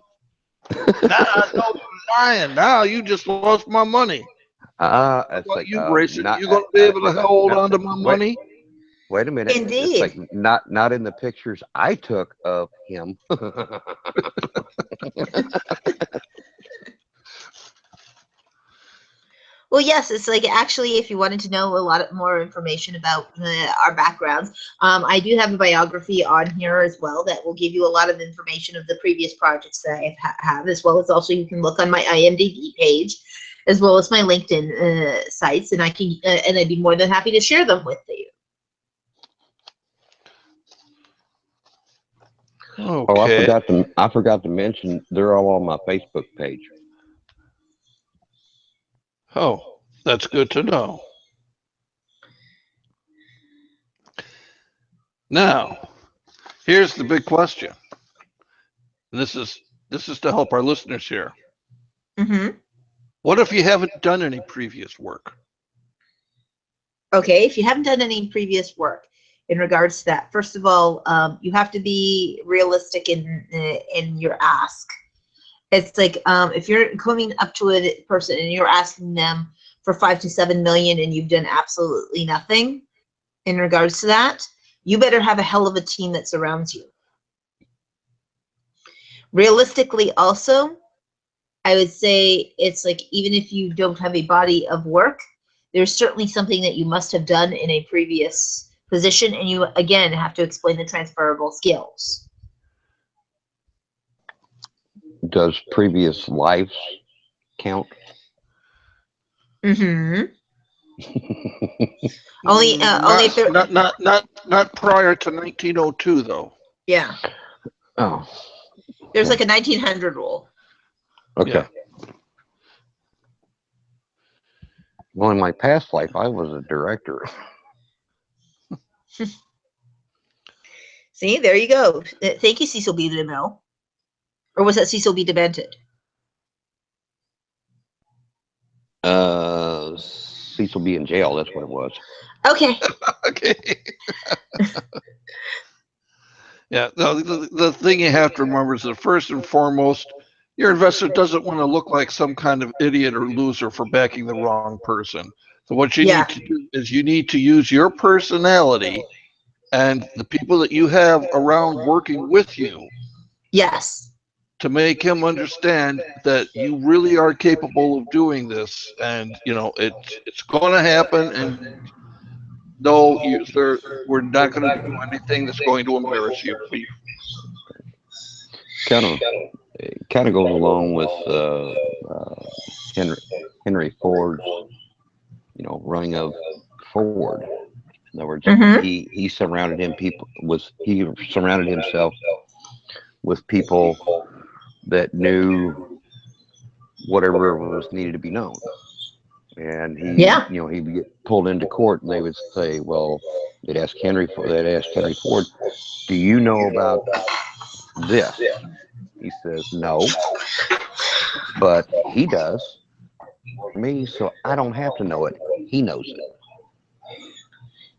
Now I know you're lying. Now you just lost my money. It's like you racing. You gonna be able to hold on to my money? Wait a minute. Indeed. It's like not in the pictures I took of him. Well, yes, it's like actually, if you wanted to know a lot more information about our backgrounds, I do have a biography on here as well that will give you a lot of information of the previous projects that I have, as well as also you can look on my IMDb page, as well as my LinkedIn sites, and and I'd be more than happy to share them with you. Oh, Okay. I forgot to mention they're all on my Facebook page. Oh, that's good to know. Now, here's the big question. And this is to help our listeners here. Mm-hmm. What if you haven't done any previous work? Okay, if you haven't done any previous work in regards to that, first of all, you have to be realistic in your ask. It's like if you're coming up to a person and you're asking them for 5 to 7 million and you've done absolutely nothing in regards to that, you better have a hell of a team that surrounds you. Realistically, also, I would say it's like even if you don't have a body of work, there's certainly something that you must have done in a previous position, and you again have to explain the transferable skills. Does previous lives count? Mm-hmm. Only if they're Not prior to 1902 though. yeah. Oh, There's okay. like a 1900 rule. Okay. Yeah. Well, in my past life, I was a director. See, there you go. Thank you, Cecil B. DeMille. Or was that Cecil B. Demented? Cecil B in jail. That's what it was. Okay. Okay. Yeah. No, the thing you have to remember is that first and foremost, your investor doesn't want to look like some kind of idiot or loser for backing the wrong person. So what you Yeah. need to do is you need to use your personality and the people that you have around working with you Yes. to make him understand that you really are capable of doing this, and it's going to happen. And no, sir, we're not going to do anything that's going to embarrass you. Kind of, kind of goes along with Henry Henry Ford's, running of Ford. In other words, Mm-hmm. he surrounded himself with people that knew whatever was needed to be known. And Yeah. he would get pulled into court, and they would say, well, they'd ask Henry Ford, do you know about this? He says, no, but he does. Me, so I don't have to know it. He knows it.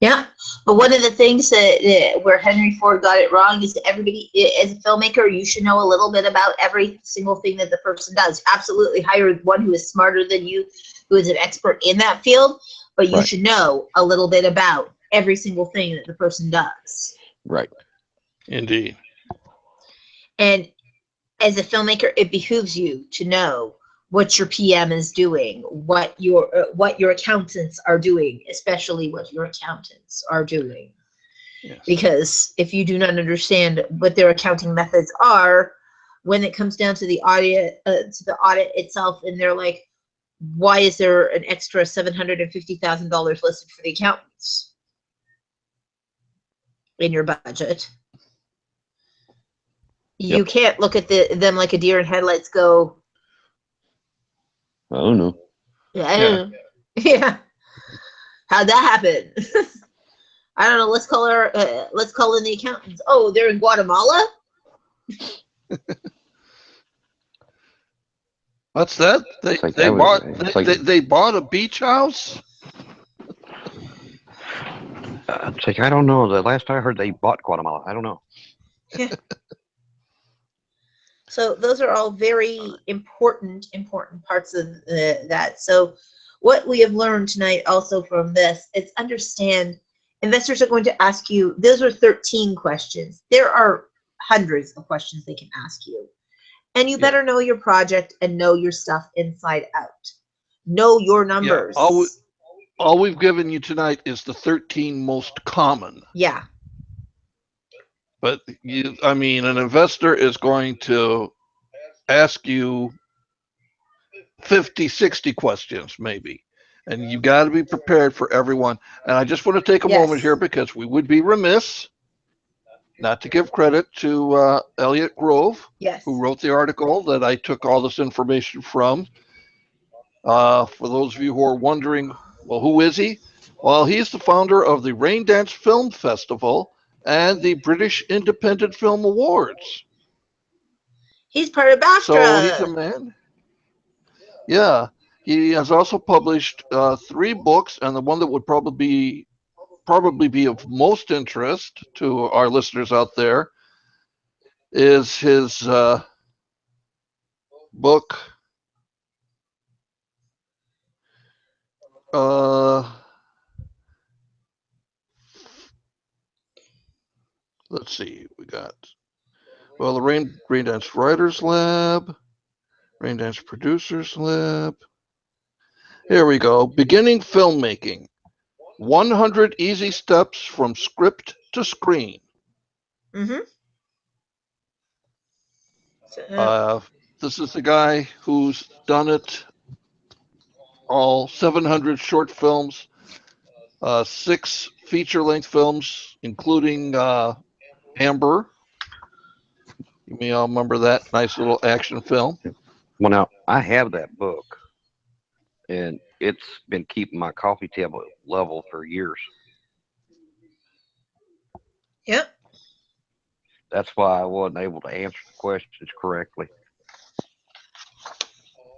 Yeah. But one of the things that where Henry Ford got it wrong is that everybody, as a filmmaker, you should know a little bit about every single thing that the person does. Absolutely hire one who is smarter than you, who is an expert in that field, but you Right. should know a little bit about every single thing that the person does. Right. Indeed. And as a filmmaker, it behooves you to know what your PM is doing, what your accountants are doing, especially what your accountants are doing. Yes. Because if you do not understand what their accounting methods are, when it comes down to the audit itself, and they're like, why is there an extra $750,000 listed for the accountants in your budget? You can't look at them like a deer in headlights. Go, I don't know. yeah, I don't know. Yeah, how'd that happen? I don't know. Let's call in the accountants. Oh, they're in Guatemala. What's that? They bought a beach house? It's like, I don't know. The last I heard, they bought Guatemala. I don't know. Yeah. So those are all very important parts of that. So what we have learned tonight also from this is understand investors are going to ask you, those are 13 questions. There are hundreds of questions they can ask you. And you better know your project and know your stuff inside out. Know your numbers. Yeah, all we've given you tonight is the 13 most common. Yeah. But an investor is going to ask you 50, 60 questions maybe. And you got to be prepared for everyone. And I just want to take a moment here, because we would be remiss not to give credit to Elliot Grove, Yes. who wrote the article that I took all this information from. For those of you who are wondering, well, who is he? Well, he's the founder of the Raindance Film Festival and the British Independent Film Awards. He's part of So he's a BAFTA. man. Yeah. He has also published 3 books, and the one that would probably be of most interest to our listeners out there is his book. Let's see, we got the Raindance Writers Lab, Raindance Producers Lab. Here we go. Beginning filmmaking. 100 easy steps from script to screen. Mm-hmm. This is the guy who's done it all. 700 short films, 6 feature-length films, including Amber. You may all remember that nice little action film. Well, now I have that book, and it's been keeping my coffee table level for years. Yep. That's why I wasn't able to answer the questions correctly.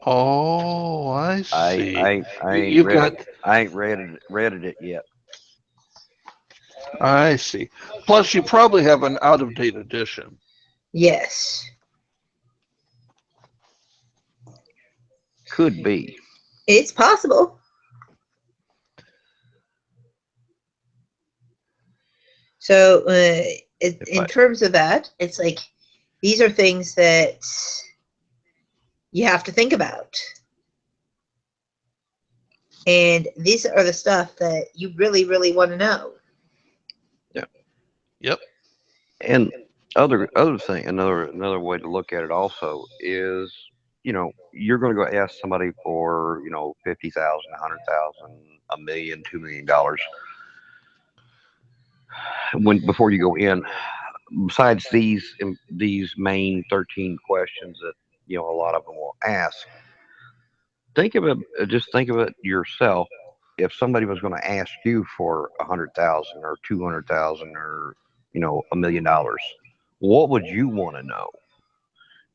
Oh, I see. I ain't You've read got. it. I ain't read it yet. I see. Plus, you probably have an out-of-date edition. Yes. Could be. It's possible. So, in terms of that, it's like these are things that you have to think about. And these are the stuff that you really, really want to know. Yeah. Yep. And other thing, another way to look at it also is, you're going to go ask somebody for, 50,000, 100,000, $1 million, $2 million before you go in. Besides these main 13 questions that a lot of them will ask, think of it yourself. If somebody was going to ask you for 100,000 or 200,000 or $1 million, what would you want to know?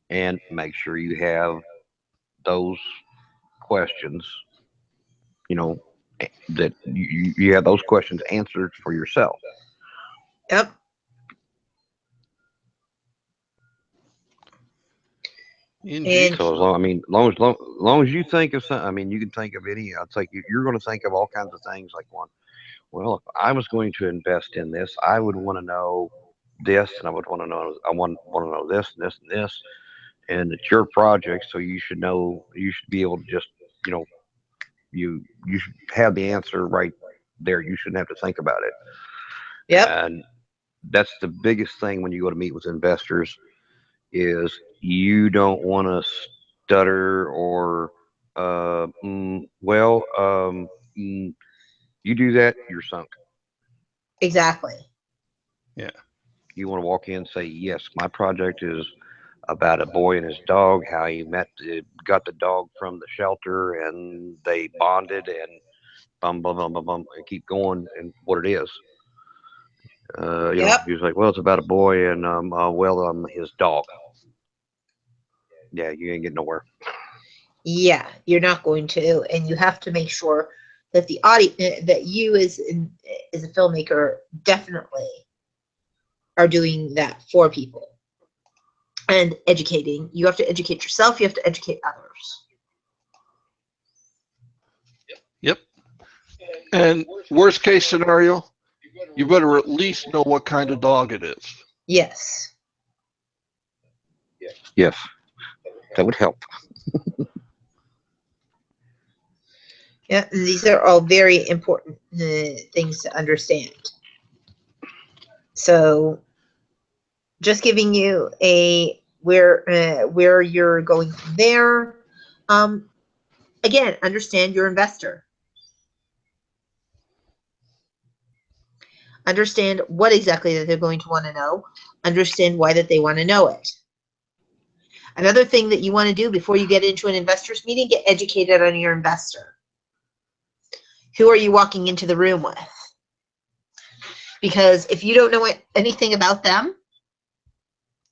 And make sure you have those questions, that you have those questions answered for yourself. Yep. Indeed. So long as you think of something, you can think of any. I'll take you're going to think of all kinds of things like one. Well, if I was going to invest in this, I would want to know this, and I would want to know. I want to know this and this and this, and it's your project, so you should know. You should be able to just, you should have the answer right there. You shouldn't have to think about it. Yep. And that's the biggest thing when you go to meet with investors is you don't want to stutter or you do that, you're sunk. Exactly. Yeah. You want to walk in and say, yes, my project is about a boy and his dog, how he got the dog from the shelter and they bonded and bum, bum, bum, bum, bum, and keep going and what it is. Yep. He was like, well, it's about a boy and his dog. Yeah, you ain't getting nowhere. Yeah, you're not going to, and you have to make sure that the audience, that you as a filmmaker, definitely are doing that for people and educating. You have to educate yourself. You have to educate others. Yep. And worst case scenario, you better at least know what kind of dog it is. Yes. Yes, that would help. Yeah, and these are all very important things to understand. So, just giving you a where you're going from there. Again, understand your investor. Understand what exactly that they're going to want to know. Understand why that they want to know it. Another thing that you want to do before you get into an investors meeting, get educated on your investor. Who are you walking into the room with? Because if you don't know anything about them,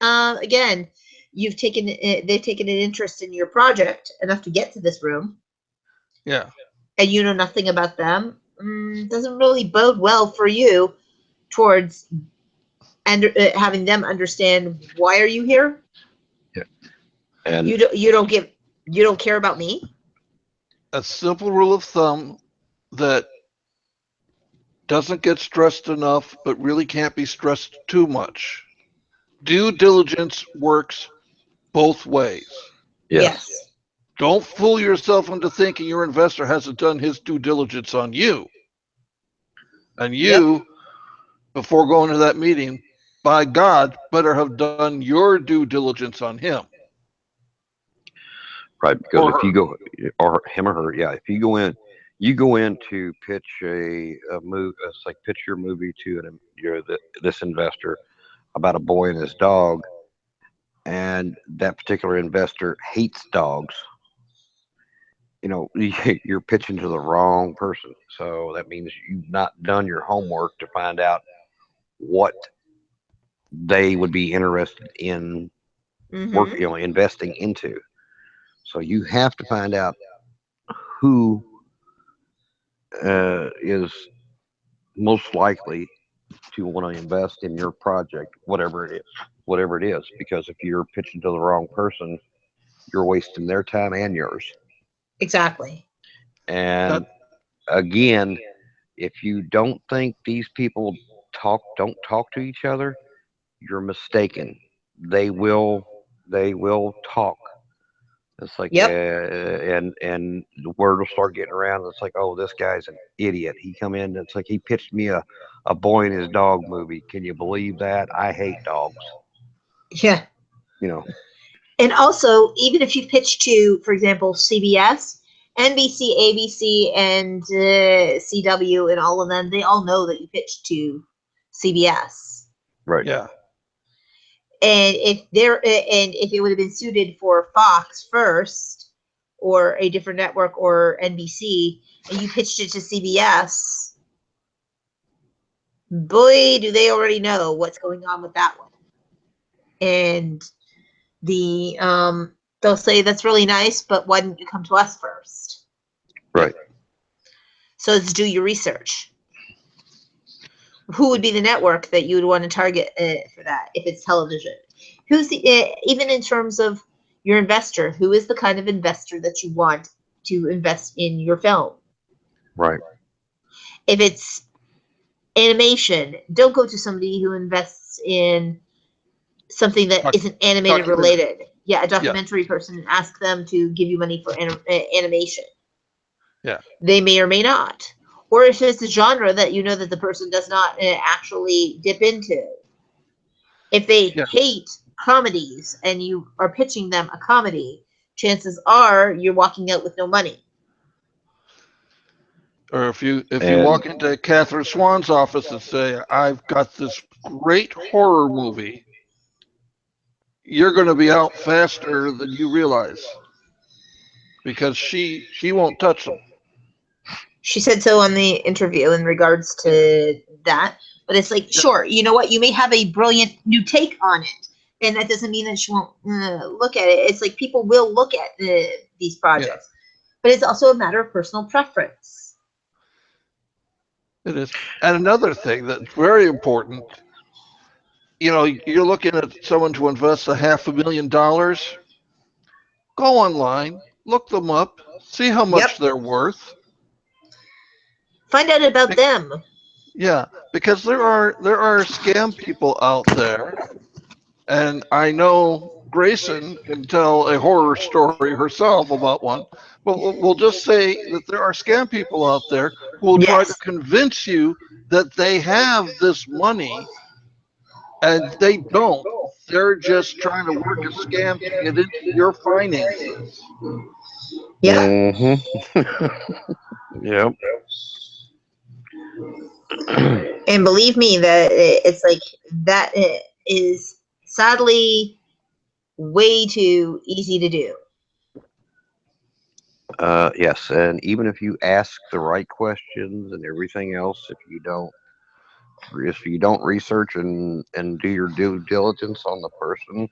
again, they've taken an interest in your project enough to get to this room. Yeah. And you know nothing about them, doesn't really bode well for you towards having them understand why are you here. Yeah. And you don't care about me. A simple rule of thumb that doesn't get stressed enough, but really can't be stressed too much. Due diligence works both ways. yes. Don't fool yourself into thinking your investor hasn't done his due diligence on you. And you, before going to that meeting, by God, better have done your due diligence on him. Right, because if you go, or him or her, yeah, if you go in to pitch a movie, it's like pitch your movie to this investor about a boy and his dog, and that particular investor hates dogs. You're pitching to the wrong person. So that means you've not done your homework to find out what they would be interested in investing into. So you have to find out who is most likely to want to invest in your project, whatever it is. Because if you're pitching to the wrong person, you're wasting their time and yours. Exactly. And again, if you don't think these people don't talk to each other, you're mistaken. They will talk. It's like, and the word will start getting around. It's like, oh, this guy's an idiot. He come in. It's like he pitched me a boy and his dog movie. Can you believe that? I hate dogs. Yeah. And also, even if you pitch to, for example, CBS, NBC, ABC, and CW, and all of them, they all know that you pitched to CBS. Right. Yeah. And if it would have been suited for Fox first, or a different network, or NBC, and you pitched it to CBS, boy, do they already know what's going on with that one. And they'll say, that's really nice, but why didn't you come to us first? Right. So let's do your research. Who would be the network that you would want to target for that if it's television? Who's even in terms of your investor, who is the kind of investor that you want to invest in your film? Right. If it's animation, don't go to somebody who invests in something that isn't animated related. Yeah, a documentary person, and ask them to give you money for animation. Yeah. They may or may not. Or if it's a genre that you know that the person does not actually dip into. If they hate comedies and you are pitching them a comedy, chances are you're walking out with no money. Or if you walk into Catherine Swan's office and say, I've got this great horror movie, you're going to be out faster than you realize, because she won't touch them. She said so on the interview in regards to that. But it's like, sure, you know what? You may have a brilliant new take on it. And that doesn't mean that she won't look at it. It's like people will look at these projects. But it's also a matter of personal preference. It is. And another thing that's very important, you're looking at someone to invest $500,000. Go online, look them up, see how much they're worth. Find out about them. Yeah, because there are scam people out there, and I know Grayson can tell a horror story herself about one. But we'll just say that there are scam people out there who will try to convince you that they have this money, and they don't. They're just trying to work a scam to get into your finances. Yeah. Yep. And believe me, that it's like that is sadly way too easy to do. Yes, and even if you ask the right questions and everything else, if you don't research and do your due diligence on the person,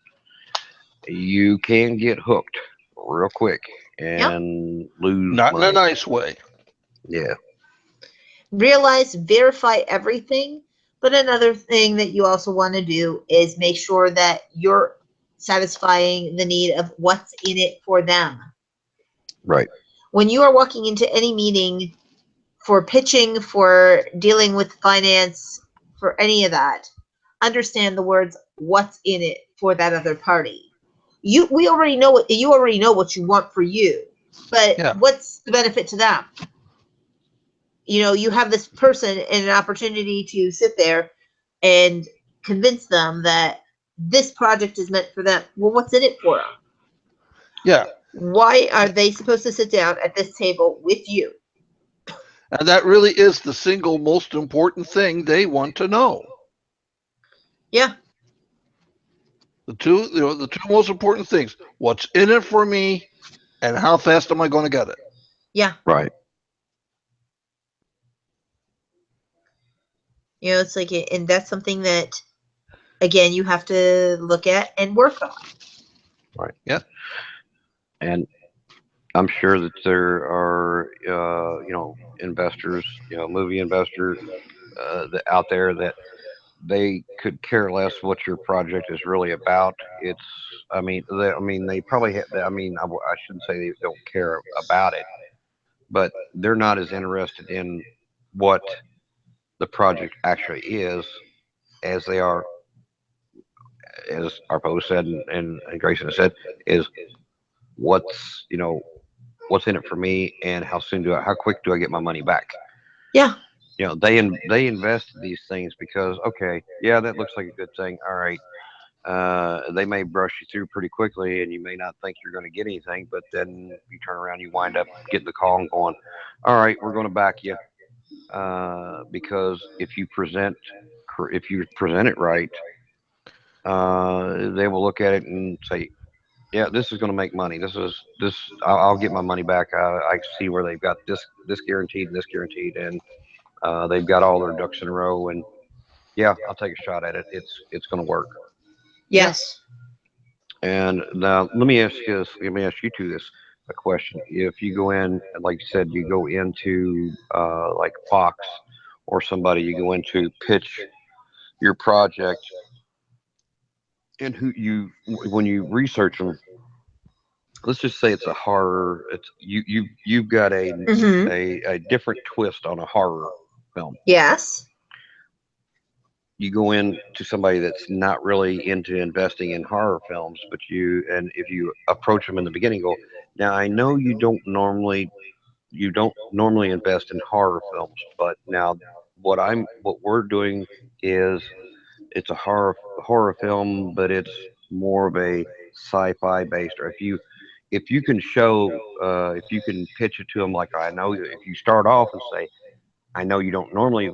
you can get hooked real quick Yep. and lose Not in a money. nice way. Yeah, Realize, verify everything. But another thing that you also want to do is make sure that you're satisfying the need of what's in it for them. right. When you are walking into any meeting for pitching, for dealing with finance, for any of that, understand the words "what's in it" for that other party. We already know what you already know what you want for you, but Yeah. what's the benefit to them? You have this person and an opportunity to sit there and convince them that this project is meant for them. Well, what's in it for them? Yeah. Why are they supposed to sit down at this table with you? And that really is the single most important thing they want to know. Yeah. The two most important things: what's in it for me, and how fast am I going to get it? Yeah. Right. It's like, and that's something that, again, you have to look at and work on. Right. Yeah. And I'm sure that there are, investors, movie investors out there that they could care less what your project is really about. They probably, I shouldn't say they don't care about it, but they're not as interested in what the project actually is as they are, as Arpo said and Grayson said, is what's, what's in it for me and how quick do I get my money back? Yeah. They invest in these things because, okay, yeah, that looks like a good thing. All right. They may brush you through pretty quickly and you may not think you're going to get anything, but then you turn around, you wind up getting the call and going, all right, we're going to back you. Because if you present it right, they will look at it and say, yeah, this is going to make money. I'll get my money back. I see where they've got this guaranteed and this guaranteed, and they've got all their ducks in a row. And yeah, I'll take a shot at it. It's going to work. Yes. And now let me ask you two this a question. If you go in, like you said, you go into like Fox or somebody, you go into pitch your project, and when you research them, let's just say it's a horror. You've got Mm-hmm. a different twist on a horror film. Yes. You go in to somebody that's not really into investing in horror films, but if you approach them in the beginning, go, now I know you don't normally invest in horror films, but now what we're doing is it's a horror film, but it's more of a sci-fi based. Or if you can pitch it to them like, I know if you start off and say, I know you don't normally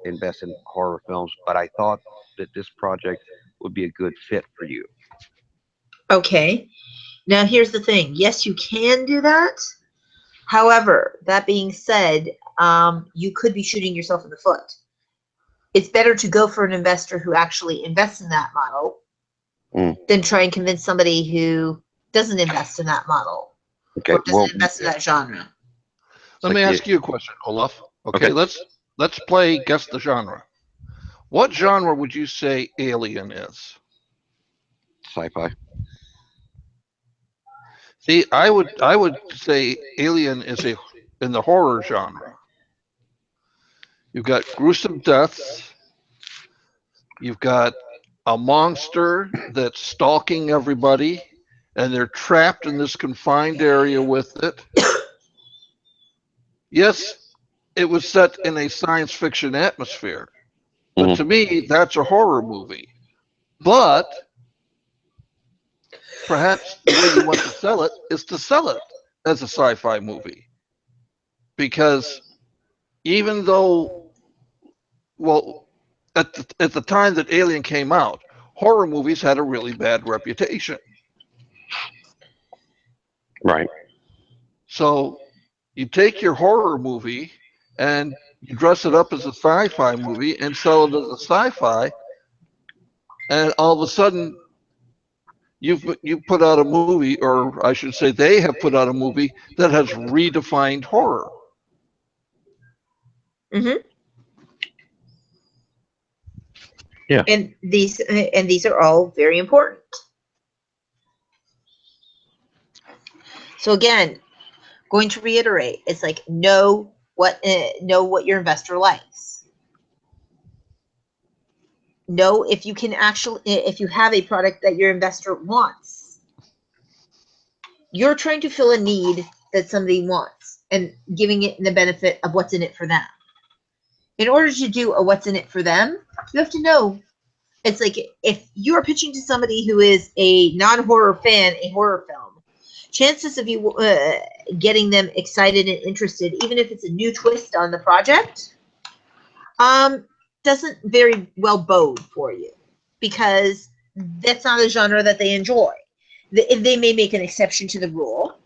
invest in horror films, but I thought that this project would be a good fit for you. Okay. Now, here's the thing. Yes, you can do that. However, that being said, you could be shooting yourself in the foot. It's better to go for an investor who actually invests in that model Mm. than try and convince somebody who doesn't invest in that model Okay, or well, doesn't invest in that genre. it's Let like me ask you a question, Olaf. okay, Okay, let's play guess the genre. What genre would you say Alien is? sci-fi. See, I would say Alien is in the horror genre. You've got gruesome deaths. You've got a monster that's stalking everybody, and they're trapped in this confined area with it. Yes, it was set in a science fiction atmosphere, but Hmm. to me, that's a horror movie. But perhaps the way you want to sell it is to sell it as a sci fi movie. Because even though well, at the time that Alien came out, horror movies had a really bad reputation. Right. So you take your horror movie and you dress it up as a sci-fi movie and sell it as a sci-fi, and all of a sudden you put out a movie, or I should say, they have put out a movie that has redefined horror. Mm-hmm. Yeah. And these are all very important. So again, going to reiterate, it's like know what your investor likes. Know if you can actually, if you have a product that your investor wants. You're trying to fill a need that somebody wants and giving it the benefit of what's in it for them. In order to do a what's in it for them, you have to know. It's like if you're pitching to somebody who is a non-horror fan, a horror film, chances of you getting them excited and interested, even if it's a new twist on the project, doesn't very well bode for you, because that's not a genre that they enjoy. They may make an exception to the rule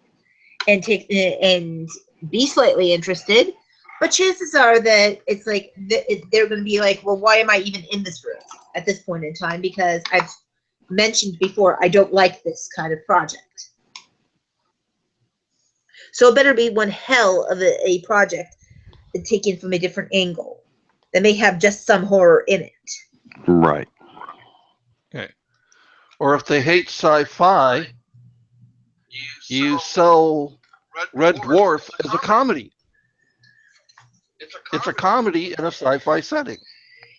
and take and be slightly interested, but chances are that it's like they're going to be like, well, why am I even in this room at this point in time? Because I've mentioned before, I don't like this kind of project. So it better be one hell of a project taken from a different angle that may have just some horror in it. Right. Okay. Or if they hate sci-fi, you sell Red Dwarf as a comedy. It's a comedy in a sci-fi setting.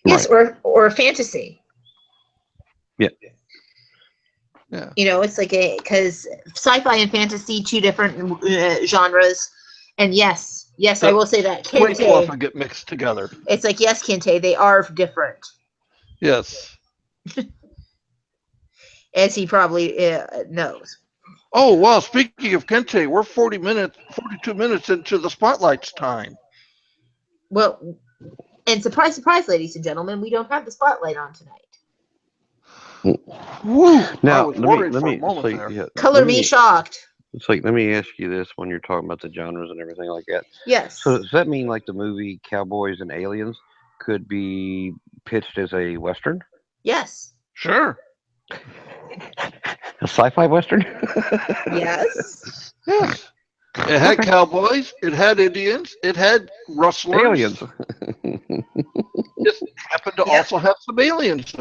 Yes, Right. or a fantasy. Yeah. Yeah. You know, it's like because sci-fi and fantasy, two different genres. And yes, I will say that Way too often Kente. get mixed together. It's like, yes, Kente, they are different, Yes. as he probably knows. Oh, wow. Speaking of Kente, we're 42 minutes into the Spotlight's time. Well, and surprise, surprise, ladies and gentlemen, we don't have the spotlight on tonight. Woo! I Now, was worried for a moment there. yeah, Color me shocked. it's like, let me ask you this when you're talking about the genres and everything like that. Yes. So does that mean like the movie Cowboys and Aliens could be pitched as a Western? Yes. Sure. A sci-fi Western? Yes. Yes. It had cowboys. It had Indians. It had rustlers. Aliens. Just happened to also have some aliens.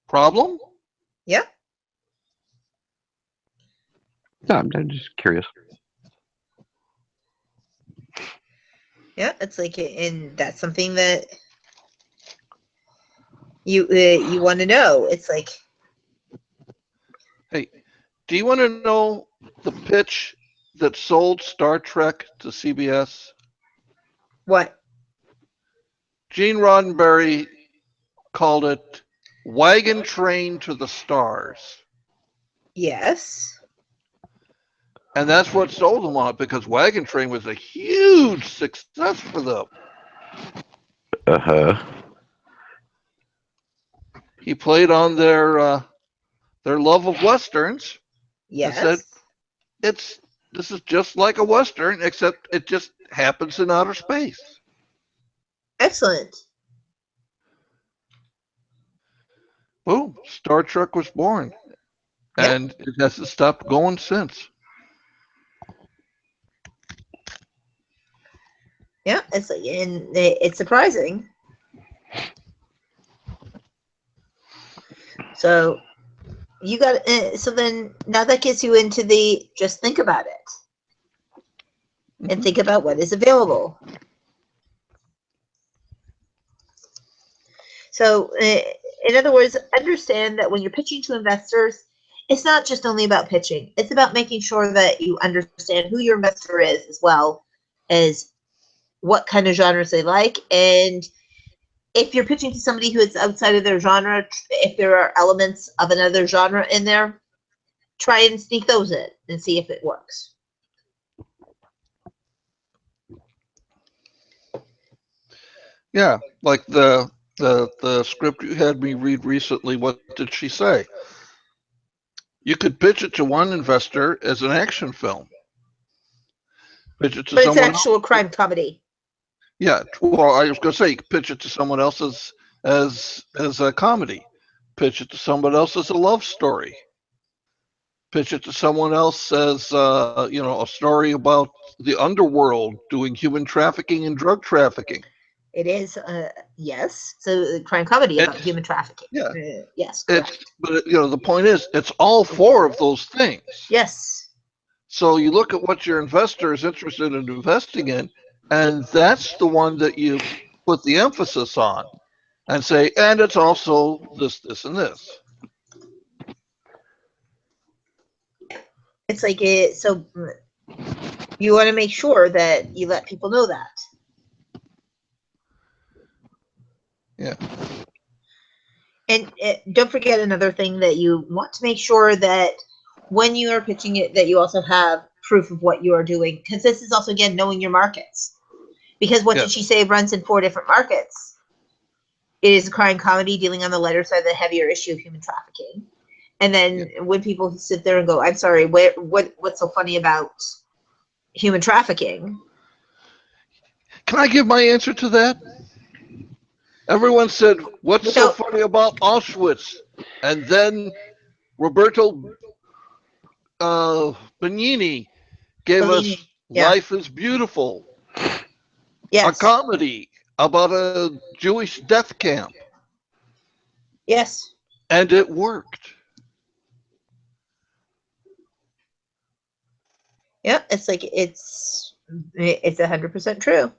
Problem? Yeah. No, I'm just curious. Yeah, it's like, and that's something that you want to know. It's like, Hey, do you want to know the pitch that sold Star Trek to CBS? what? Gene Roddenberry called it Wagon Train to the Stars. Yes. And that's what sold them on it, because Wagon Train was a huge success for them. Uh-huh. He played on their love of Westerns and said, Yes. this is just like a Western, except it just happens in outer space. Excellent. Boom, Star Trek was born. Yep. And it hasn't stopped going since. Yeah, it's like, and it's surprising. So you got so then now that gets you into the just think about it and think about what is available. So in other words, understand that when you're pitching to investors, it's not just only about pitching. It's about making sure that you understand who your investor is, as well as what kind of genres they like. And if you're pitching to somebody who is outside of their genre, if there are elements of another genre in there, try and sneak those in and see if it works. Yeah, like the script you had me read recently. What did she say? You could pitch it to one investor as an action film. Pitch it to But it's someone else. actual crime comedy. Yeah, well, I was going to say you could pitch it to someone else as a comedy. Pitch it to someone else as a love story. Pitch it to someone else as a story about the underworld doing human trafficking and drug trafficking. It is, yes. So crime comedy about It's human trafficking. yeah, Yes, it's correct. but the point is it's all four of those things. Yes. So you look at what your investor is interested in investing in, and that's the one that you put the emphasis on and say, and it's also this, this, and this. It's like it. So you want to make sure that you let people know that. Yeah. And don't forget another thing that you want to make sure that when you are pitching it, that you also have proof of what you are doing, because this is also, again, knowing your markets. Because what did she say runs in 4 different markets? It is a crime comedy dealing on the lighter side of the heavier issue of human trafficking. And then when people sit there and go, I'm sorry, what's so funny about human trafficking? Can I give my answer to that? Everyone said, what's so funny about Auschwitz? And then Roberto Benigni gave us Life is Beautiful, a comedy about a Jewish death camp. Yes. And it worked. Yeah, it's like it's 100% true.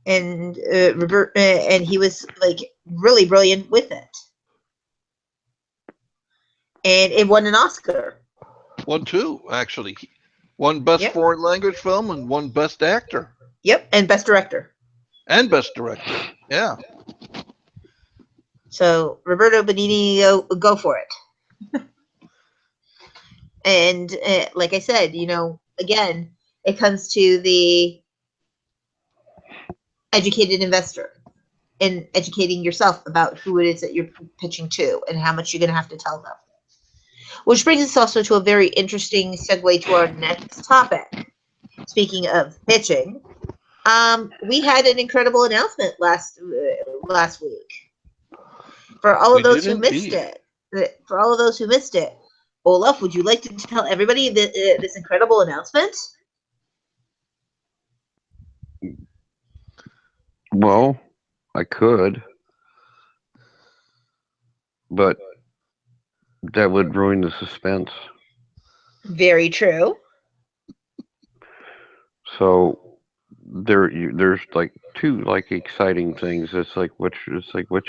And and he was like really brilliant with it. And it won an Oscar. Won 2, actually. One Best Foreign Language Film and one Best Actor. Yep, and Best Director. And Best Director, yeah. So Roberto Benigni, go for it. And like I said, again, it comes to the educated investor and educating yourself about who it is that you're pitching to and how much you're going to have to tell them. Which brings us also to a very interesting segue to our next topic. Speaking of pitching, we had an incredible announcement last week. For all of those who missed it, Olaf, would you like to tell everybody this incredible announcement? Well, I could, but that would ruin the suspense. Very true. So there's like 2 like exciting things. It's like which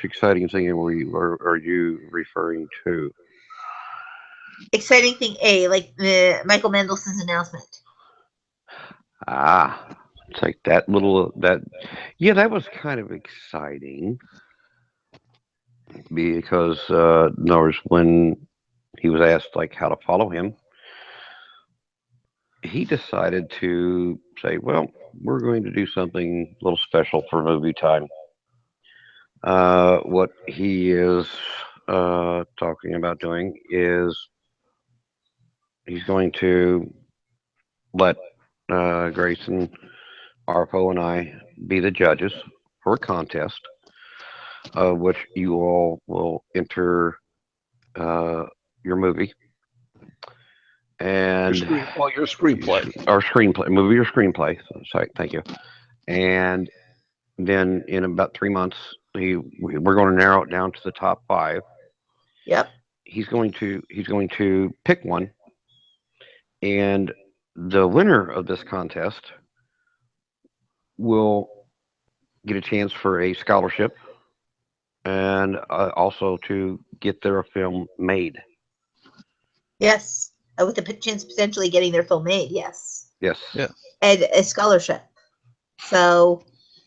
exciting thing are you referring to? Exciting thing A, like Michael Mendelssohn's announcement. It's like that was kind of exciting because when he was asked like how to follow him, he decided to say, well, we're going to do something a little special for Movietime. What he is talking about doing is he's going to let Grayson, Arpo, and I be the judges for a contest, which you all will enter your movie. And your screenplay. Our screenplay, movie or screenplay. Sorry, thank you. And then in about 3 months, we're going to narrow it down to the top 5. Yep. He's going to pick one, and the winner of this contest will get a chance for a scholarship and also to get their film made. Yes. With the chance of potentially getting their film made. Yes. Yes. Yeah. And a scholarship. So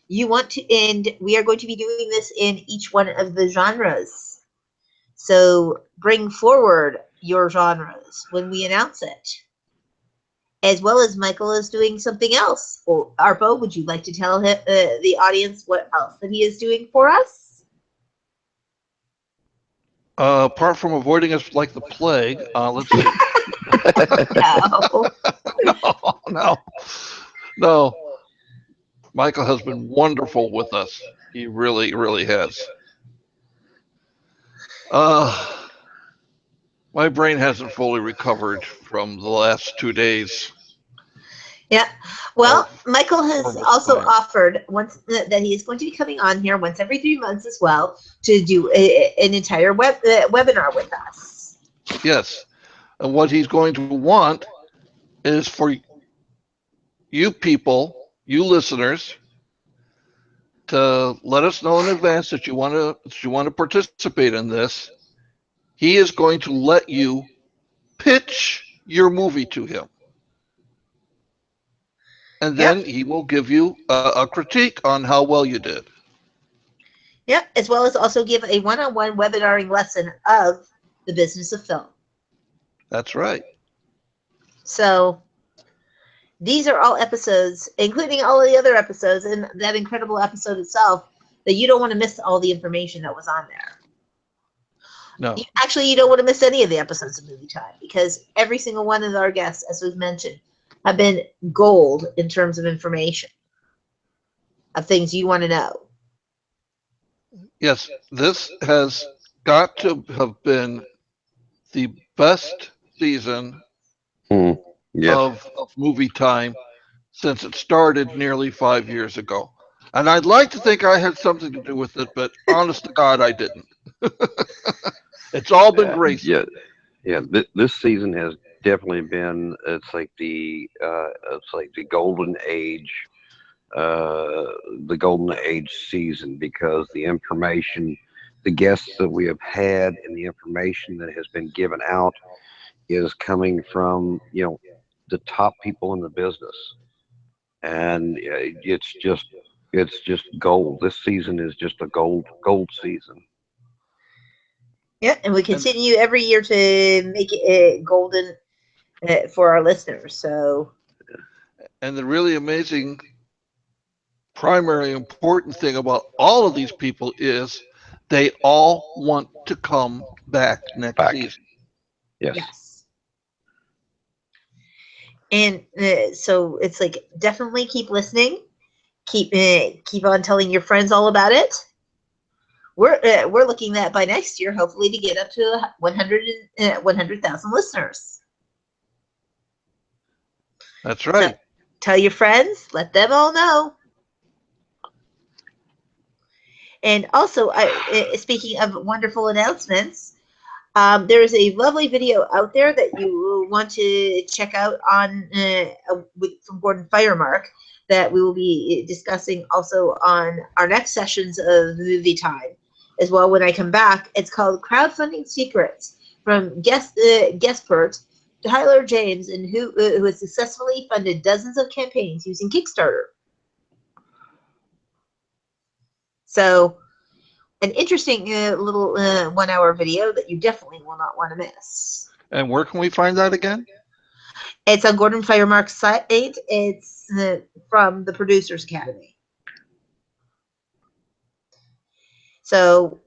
you want to, and we are going to be doing this in each one of the genres. So bring forward your genres when we announce it. as well as Michael is doing something else. Well, Arpo, would you like to tell the audience what else that he is doing for us? Apart from avoiding us like the plague, let's see. No. No. No. Michael has been wonderful with us. He really, really has. My brain hasn't fully recovered from the last 2 days. Yeah. Well, Of Michael has horrible also science. offered once that he is going to be coming on here once every 3 months as well to do an entire webinar with us. Yes. And what he's going to want is for you people, you listeners, to let us know in advance that you want to participate in this. He is going to let you pitch your movie to him, and Yep. then he will give you a critique on how well you did. Yep. As well as also give a one-on-one webinaring lesson of the business of film. That's right. So these are all episodes, including all of the other episodes and that incredible episode itself, that you don't want to miss all the information that was on there. No. Actually, you don't want to miss any of the episodes of Movie Time because every single one of our guests, as we've mentioned, have been gold in terms of information of things you want to know. Yes, this has got to have been the best season Yes. of Movie Time since it started nearly 5 years ago. And I'd like to think I had something to do with it, but honest to God, I didn't. It's all been Grace. Yeah. Yeah. This season has definitely been. It's like the golden age. The golden age season because the information, the guests that we have had, and the information that has been given out is coming from the top people in the business, and it's just gold. This season is just a gold season. Yeah, and we And, continue every year to make it golden for our listeners. So, and the really amazing, primary important thing about all of these people is they all want to come back next Back. season. Yes. yes. And so it's like definitely keep listening, keep on telling your friends all about it. We're looking at by next year, hopefully, to get up to 100,000 listeners. That's right. So, tell your friends, let them all know. And also, speaking of wonderful announcements, there is a lovely video out there that you want to check out on from Gordon Firemark that we will be discussing also on our next sessions of Movie Time as well when I come back. It's called Crowdfunding Secrets from Guestpert, Tyler James, and who has successfully funded dozens of campaigns using Kickstarter. So an interesting little 1 hour video that you definitely will not want to miss. And where can we find that again? It's on Gordon Firemark's site. It's from the Producers Academy. So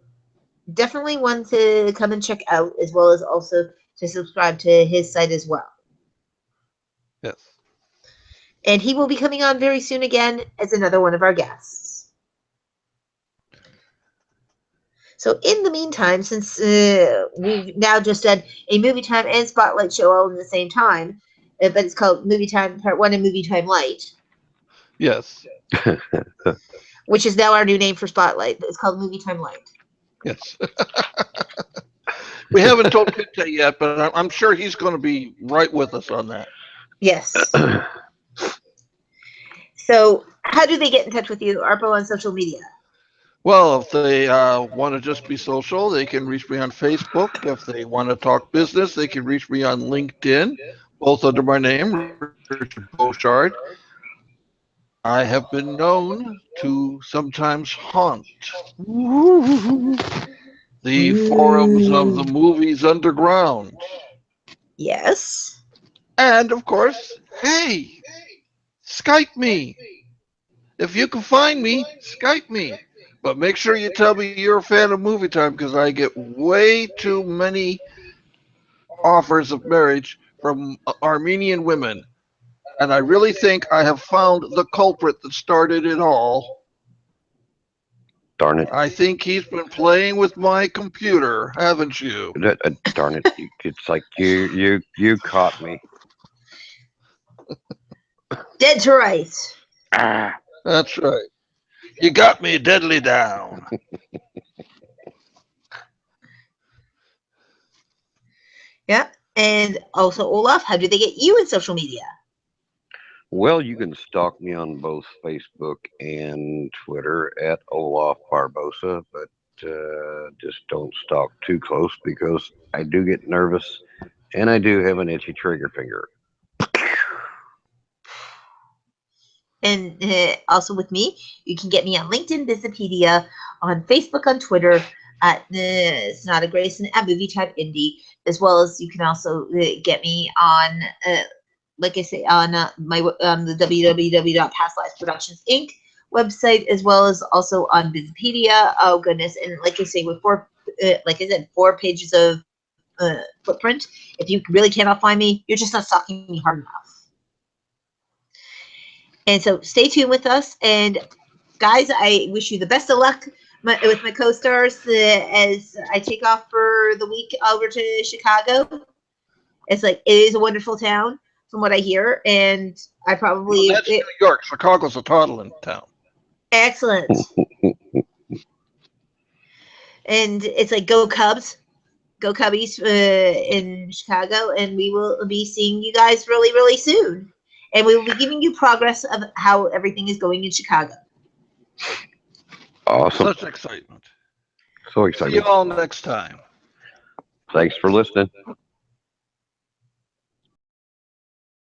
definitely one to come and check out, as well as also to subscribe to his site as well. Yes. And he will be coming on very soon again as another one of our guests. So in the meantime, since we've now just done a Movie Time and Spotlight show all in the same time, but it's called Movie Time Part 1 and Movie Time Light. Yes. Which is now our new name for Spotlight. It's called Movie Time Light. Yes. We haven't told Kinte yet, but I'm sure he's going to be right with us on that. Yes. So how do they get in touch with you, Arpo, on social media? Well, if they want to just be social, they can reach me on Facebook. If they want to talk business, they can reach me on LinkedIn, both under my name, Richard Beauchard. I have been known to sometimes haunt the forums of the movies underground. Yes. And, of course, Hey, Skype me. If you can find me, Skype me. But make sure you tell me you're a fan of Movie Time because I get way too many offers of marriage from Armenian women. And I really think I have found the culprit that started it all. Darn it. I think he's been playing with my computer, haven't you? Darn it. It's like you caught me. Dead to rights. Ah. That's right. You got me deadly down. Yeah. And also, Olaf, how do they get you in social media? Well, you can stalk me on both Facebook and Twitter at Olaf Barbosa, but just don't stalk too close because I do get nervous and I do have an itchy trigger finger. And also with me, you can get me on LinkedIn, Wikipedia, on Facebook, on Twitter, at Sonata Grayson, at Movietime Indie, as well as you can also get me on, like I say, on my the www.pastlives.productions Inc. website, as well as also on Wikipedia. Oh goodness! And like I say, with like I said, 4 pages of footprint. If you really cannot find me, you're just not stalking me hard enough. And so stay tuned with us. And guys, I wish you the best of luck with my co-stars as I take off for the week over to Chicago. It's like, it is a wonderful town from what I hear. And I probably... That's New York. Chicago's a toddling town. Excellent. And it's like, go Cubs. Go Cubbies in Chicago. And we will be seeing you guys really, really soon. And we will be giving you progress of how everything is going in Chicago. Awesome. Such excitement. So See excited. you all next time. Thanks for listening.